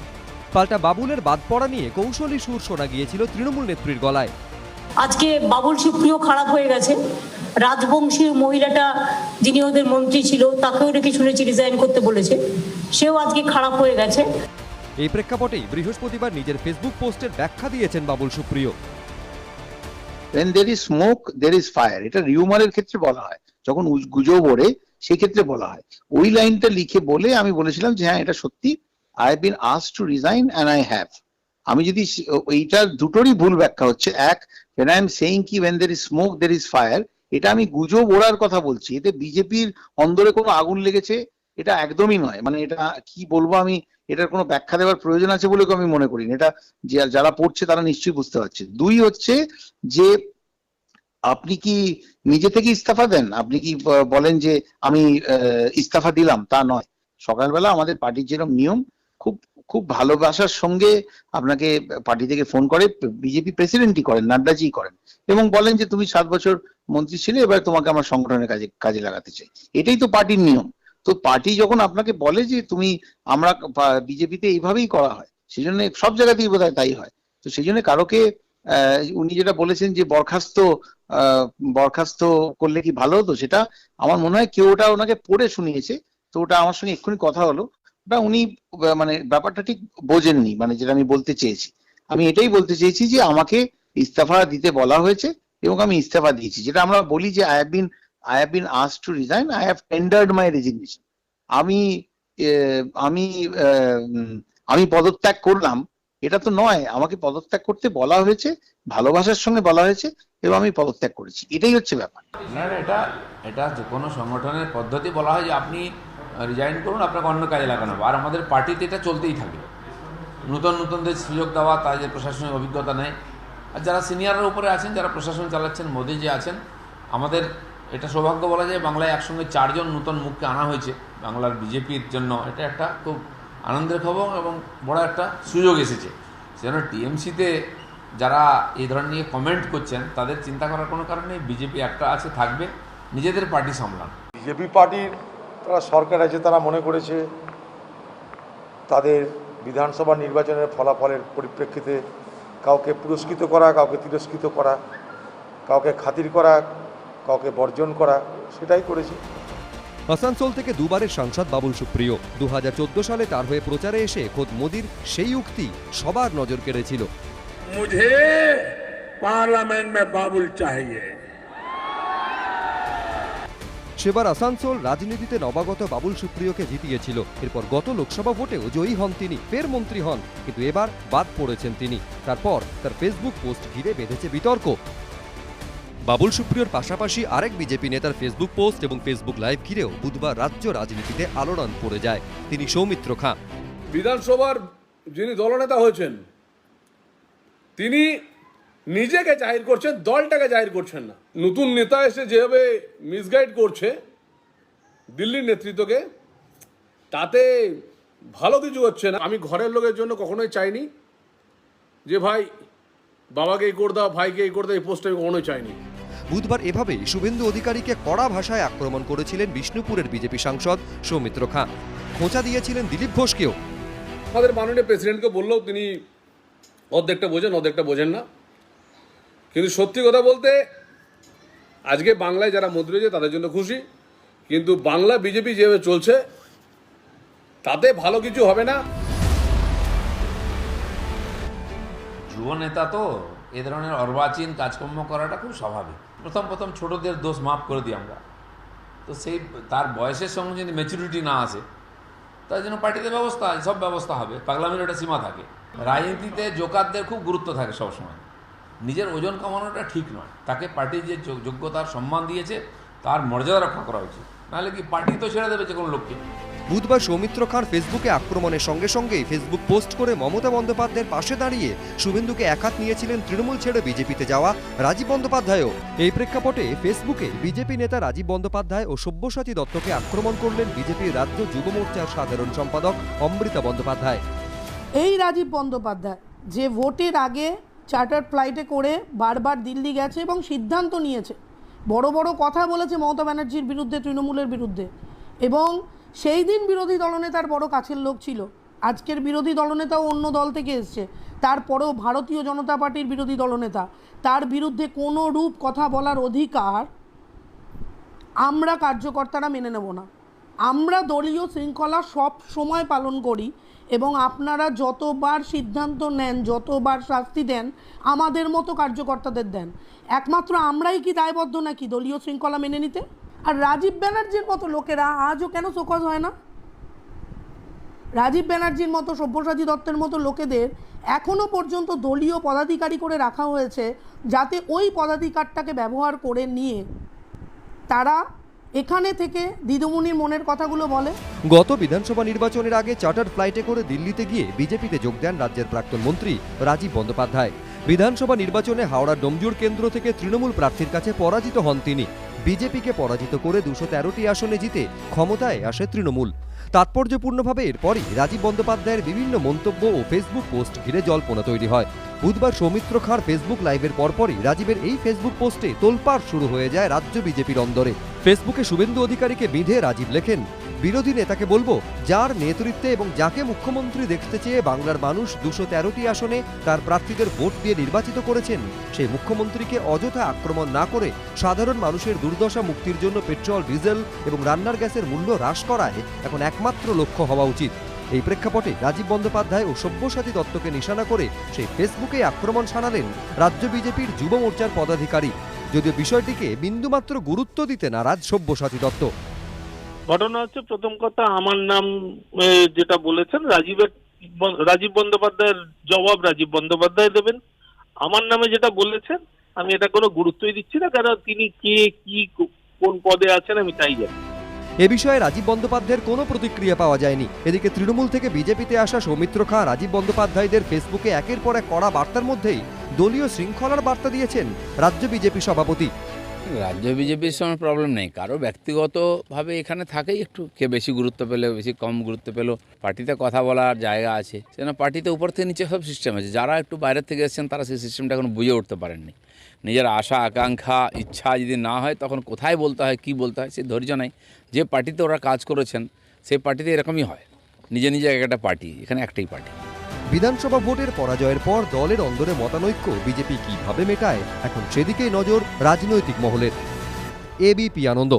S1: পাল্টা বাবুলের বাদ পড়া নিয়ে কৌশলী সুর শোনা গিয়েছিল তৃণমূল নেত্রীর গলায়।
S14: আজকে বাবুল সুপ্রিয় খারাপ হয়ে গেছে। রাজবংশীয় মহিলাটা যিনি ওদের মন্ত্রী ছিল, তাকেও নাকি শুনেছি রিজাইন করতে বলেছে, সেও আজকে খারাপ হয়ে গেছে।
S1: এই প্রেক্ষাপটেই বৃহস্পতিবার নিজের ফেসবুক পোস্টের ব্যাখ্যা দিয়েছেন Babul Supriyo.
S15: When there is smoke, there is fire. এটা রিউমারের ক্ষেত্রে বলা হয়, যখন গুজব ওড়ে সেই ক্ষেত্রে বলা হয়। ওই লাইনটা লিখে বলে আমি বলেছিলাম যে হ্যাঁ, এটা সত্যি, I have been asked to resign and I have. আমি যদি এইটার দুটোরই ভুল ব্যাখ্যা হচ্ছে, এক, when I am saying কি when there is smoke, there is fire, এটা আমি গুজব ওড়ার কথা বলছি। এতে বিজেপির অন্দরে কোনো আগুন লেগেছে এটা একদমই নয়। মানে এটা কি বলবো আমি, এটার কোনো ব্যাখ্যা দেওয়ার প্রয়োজন আছে বলে আমি মনে করি না। এটা যারা পড়ছে তারা নিশ্চয়ই বুঝতে পারছে। দুই হচ্ছে যে আপনি কি নিজে থেকে ইস্তফা দেন, আপনি কি বলেন যে আমি ইস্তফা দিলাম, তা নয়। সকালবেলা আমাদের পার্টির যেরকম নিয়ম, খুব খুব ভালোবাসার সঙ্গে আপনাকে পার্টি থেকে ফোন করে, বিজেপি প্রেসিডেন্টই করেন, নাড্ডাজি করেন, এবং বলেন যে তুমি 7 বছর মন্ত্রী ছিলে, এবার তোমাকে আমার সংগঠনের কাজে লাগাতে চাই। এটাই তো পার্টির নিয়ম। তো পার্টি যখন আপনাকে বলে যে তুমি, আমরা বিজেপিতে এইভাবেই করা হয়, সেই জন্য সব জায়গাতেই বোধহয় তাই হয়। তো সেই জন্য কারোকে উনি যেটা বলেছেন যে বরখাস্ত করলে কি ভালো হতো, সেটা আমার মনে হয় কেউ ওটা ওনাকে পড়ে শুনিয়েছে। তো ওটা আমার সঙ্গে এক্ষুনি কথা হলো, ওটা উনি মানে ব্যাপারটা ঠিক বোঝেননি। মানে যেটা আমি বলতে চেয়েছি, আমি এটাই বলতে চেয়েছি যে আমাকে ইস্তফা দিতে বলা হয়েছে এবং আমি ইস্তফা দিয়েছি। যেটা আমরা বলি যে I have been asked to resign, I have tendered my resignation. আমি পদত্যাগ করলাম, এটা তো নয়। আমাকে পদত্যাগ করতে বলা হয়েছে, ভালোবাসার সঙ্গে বলা হয়েছে, এবং আমি পদত্যাগ করেছি। এটাই হচ্ছে ব্যাপার।
S23: না, এটা যে কোনো সংগঠনের পদ্ধতি বলা হয় যে আপনি রিজাইন করুন, আপনাকে অন্য কাজে লাগানো হবে। আর আমাদের পার্টিতে এটা চলতেই থাকে, নতুনদের সুযোগ দেওয়া, তাদের প্রশাসনিক অভিজ্ঞতা নেই। আর যারা সিনিয়রের উপরে আছেন, যারা প্রশাসন চালাচ্ছেন, মোদি যে আছেন, আমাদের এটা সৌভাগ্য বলা যায়, বাংলায় একসঙ্গে 4 জন নতুন মুখকে আনা হয়েছে বাংলার বিজেপির জন্য। এটা একটা খুব আনন্দের খবর এবং বড় একটা সুযোগ এসেছে। সেজন্য টিএমসিতে যারা এই ধরনের নিয়ে কমেন্ট করছেন, তাদের চিন্তা করার কোনো কারণ নেই। বিজেপি একটা আছে, থাকবে, নিজেদের পার্টি সামলান।
S24: বিজেপি পার্টির তারা সরকার আছে, তারা মনে করেছে তাদের বিধানসভা নির্বাচনের ফলাফলের পরিপ্রেক্ষিতে কাউকে পুরস্কৃত করা, কাউকে তিরস্কৃত করা, কাউকে খাতির করা, কাউকে বর্জন করা, সেটাই করেছে।
S1: আসানসোল থেকে দুবারের সাংসদ বাবুল সুপ্রিয় 2014 সালে তার হয়ে প্রচারে এসে খোদ মোদির সেই উক্তি সবার নজর কেড়েছিল,
S25: মুঝে পার্লামেন্ট মে বাবুল চাহিয়ে।
S1: সেবার আসানসোল রাজনীতিতে নবাগত বাবুল সুপ্রিয়কে জিতিয়েছিল। এরপর গত লোকসভা ভোটেও জয়ী হন তিনি, ফের মন্ত্রী হন, কিন্তু এবার বাদ পড়েছেন তিনি। তারপর তার ফেসবুক পোস্ট ঘিরে বেঁধেছে বিতর্ক। বাবুল সুপ্রিয়র পাশাপাশি আরেক বিজেপি নেতার ফেসবুক পোস্ট এবং ফেসবুক লাইভ ঘিরেও বুধবার রাজ্য রাজনীতিতে আলোড়ন পড়ে যায়। তিনি সৌমিত্র খাঁ।
S25: বিধানসভার যিনি দলনেতা হয়েছেন, তিনি নিজেকে জাহির করছেন, দলটাকে জাহির করছেন না। নতুন নেতা এসে যেভাবে মিসগাইড করছে দিল্লির নেতৃত্বকে, তাতে ভালো কিছু হচ্ছে না। আমি ঘরের লোকের জন্য কখনোই চাইনি যে ভাই বাবাকে এই করে দাও, ভাইকে এই করে দাও, এই পোস্টটা আমি কখনোই চাইনি।
S1: বুধবার এভাবেই শুভেন্দু অধিকারীকে কড়া ভাষায় আক্রমণ করেছিলেন বিষ্ণুপুরের বিজেপি সাংসদ সৌমিত্র খাঁ। খোঁচা দিয়েছিলেন দিলীপ ঘোষকেও।
S25: আমাদের মাননীয় প্রেসিডেন্টকে বললেও তিনি অর্ধেকটা বোঝেন, অর্ধেকটা বোঝেন না। কিন্তু সত্যি কথা বলতে আজকে বাংলায় যারা মন্ত্রী হয়েছে তাদের জন্য খুশি, কিন্তু বাংলা বিজেপি যেভাবে চলছে তাতে ভালো কিছু হবে না।
S23: যুব নেতা তো এ ধরনের অর্বাচীন কাজকর্ম করাটা খুব স্বাভাবিক। প্রথম ছোটদের দোষ মাফ করে দিই আমরা, তো সেই তার বয়সের সঙ্গে যদি ম্যাচুরিটি না আসে তার জন্য পার্টিতে সব ব্যবস্থা হবে। পাগলামির একটা সীমা থাকে। রাজনীতিতে জোকারদের খুব গুরুত্ব থাকে সবসময়। নিজের ওজন কমানোটা ঠিক নয়, তাকে পার্টির যে যোগ্যতার সম্মান দিয়েছে তার মর্যাদা রক্ষা করা উচিত, নাহলে কি পার্টি তো ছেড়ে দেবে যে কোনো লোককে।
S1: বুধবার সৌমিত্র খাঁর ফেসবুকে আক্রমণের সঙ্গে সঙ্গেই ফেসবুক পোস্ট করে মমতা বন্দ্যোপাধ্যায়ের পাশে দাঁড়িয়ে শুভেন্দুকে একহাত নিয়েছিলেন তৃণমূল ছেড়ে বিজেপিতে যাওয়া রাজীব বন্দ্যোপাধ্যায়ও। এই প্রেক্ষাপটে ফেসবুকে বিজেপি নেতা রাজীব বন্দ্যোপাধ্যায় ও সব্যসাচী দত্তকে আক্রমণ করলেন বিজেপির রাজ্য যুব মোর্চার সাধারণ সম্পাদক অমৃতা বন্দ্যোপাধ্যায়।
S16: এই রাজীব বন্দ্যোপাধ্যায় যে ভোটের আগে চার্টার ফ্লাইটে করে বারবার দিল্লি গেছে এবং সিদ্ধান্ত নিয়েছে, বড় বড় কথা বলেছে মমতা ব্যানার্জির বিরুদ্ধে, তৃণমূলের বিরুদ্ধে, এবং সেই দিন বিরোধী দলনেতার বড় কাছের লোক ছিল। আজকের বিরোধী দলনেতাও অন্য দল থেকে এসছে, তারপরেও ভারতীয় জনতা পার্টির বিরোধী দলনেতা, তার বিরুদ্ধে কোনো রূপ কথা বলার অধিকার আমরা কার্যকর্তারা মেনে নেব না। আমরা দলীয় শৃঙ্খলা সব সময় পালন করি এবং আপনারা যতবার সিদ্ধান্ত নেন, যতবার শাস্তি দেন, আমাদের মতো কার্যকর্তাদের দেন। একমাত্র আমরাই কি দায়বদ্ধ নাকি দলীয় শৃঙ্খলা মেনে নিতে? আর রাজীব ব্যানার্জির মতো লোকেরা আজও কেন শোকজ হয় না? রাজীব ব্যানার্জির মতো, সব্যসাচী দত্তের মতো লোকেদের এখনও পর্যন্ত দলীয় পদাধিকারী করে রাখা হয়েছে, যাতে ওই পদাধিকারটাকে ব্যবহার করে নিয়ে তারা এখানে থেকে দিদিমণির মনের কথাগুলো বলে।
S1: গত বিধানসভা নির্বাচনের আগে চার্টার ফ্লাইটে করে দিল্লিতে গিয়ে বিজেপিতে যোগ দেন রাজ্যের প্রাক্তন মন্ত্রী রাজীব বন্দ্যোপাধ্যায়। বিধানসভা নির্বাচনে হাওড়ার ডোমজুর কেন্দ্র থেকে তৃণমূল প্রার্থীর কাছে পরাজিত হন তিনি। বিজেপিকে পরাজিত করে 213টি আসনে জিতে ক্ষমতায় আসে তৃণমূল। তাৎপর্যপূর্ণভাবে এরপরই রাজীব বন্দ্যোপাধ্যায়ের বিভিন্ন মন্তব্য ও ফেসবুক পোস্ট ঘিরে জল্পনা তৈরি হয়। বুধবার সৌমিত্র খাঁর ফেসবুক লাইভের পরপরই রাজীবের এই ফেসবুক পোস্টে তোলপাড় শুরু হয়ে যায় রাজ্য বিজেপির অন্দরে। ফেসবুকে শুভেন্দু অধিকারীকে বিঁধে রাজীব লেখেন, বিরোধী নেতাকে বলবো, যার নেতৃত্বে এবং যাকে মুখ্যমন্ত্রী দেখতে চেয়ে বাংলার মানুষ 213টি আসনে তার প্রার্থীদের ভোট দিয়ে নির্বাচিত করেছেন, সেই মুখ্যমন্ত্রীকে অযথা আক্রমণ না করে সাধারণ মানুষের দুর্দশা মুক্তির জন্য পেট্রোল, ডিজেল এবং রান্নার গ্যাসের মূল্য হ্রাস করায় এখন একমাত্র লক্ষ্য হওয়া উচিত। এই প্রেক্ষাপটে রাজীব বন্দ্যোপাধ্যায় ও সব্যসাচী দত্তকে নিশানা করে সেই ফেসবুকে আক্রমণ শানালেন রাজ্য বিজেপির যুব মোর্চার পদাধিকারী, যদিও বিষয়টিকে বিন্দুমাত্র গুরুত্ব দিতে নারাজ সব্যসাচী দত্ত।
S17: ঘটনা হচ্ছে, প্রথম কথা, আমার নাম যেটা বলেছেন রাজীব বন্দ্যোপাধ্যায়ের জবাব রাজীব বন্দ্যোপাধ্যায় দেবেন। আমার নামে যেটা বলেছেন আমি এটা কোনো গুরুত্বই দিচ্ছি না, কারণ তিনি কে, কি, কোন পদে আছেন আমি তাই জানি।
S1: এ বিষয়ে রাজীব বন্দ্যোপাধ্যায়ের কোনো প্রতিক্রিয়া পাওয়া যায়নি। এদিকে তৃণমূল থেকে বিজেপিতে আসা সৌমিত্র খাঁ রাজীব বন্দ্যোপাধ্যায়দের ফেসবুকে একের পর এক কড়া বার্তার মধ্যেই দলীয় শৃঙ্খলার বার্তা দিয়েছেন রাজ্য বিজেপি সভাপতি।
S13: রাজ্য বিজেপির সঙ্গে প্রবলেম নেই, কারো ব্যক্তিগতভাবে এখানে থাকেই, একটু কে বেশি গুরুত্ব পেলো, বেশি কম গুরুত্ব পেলো, পার্টিতে কথা বলার জায়গা আছে, সেজন্য পার্টিতে উপর থেকে নিচে সব সিস্টেম আছে। যারা একটু বাইরের থেকে এসেছেন তারা সেই সিস্টেমটা এখন বুঝে উঠতে পারেননি। নিজের আশা, আকাঙ্ক্ষা, ইচ্ছা যদি না হয় তখন কোথায় বলতে হয়, কী বলতে হয়, সে ধৈর্য নাই। যে পার্টিতে ওরা কাজ করেছেন সেই পার্টিতে এরকমই হয়, নিজে নিজে একটা পার্টি, এখানে একটাই পার্টি।
S1: বিধানসভা ভোটের পরাজয়ের পর দলের অন্দরে মতানৈক্য বিজেপি কিভাবে মেটায়, এখন সেদিকেই নজর রাজনৈতিক মহলের। এবিপি আনন্দ।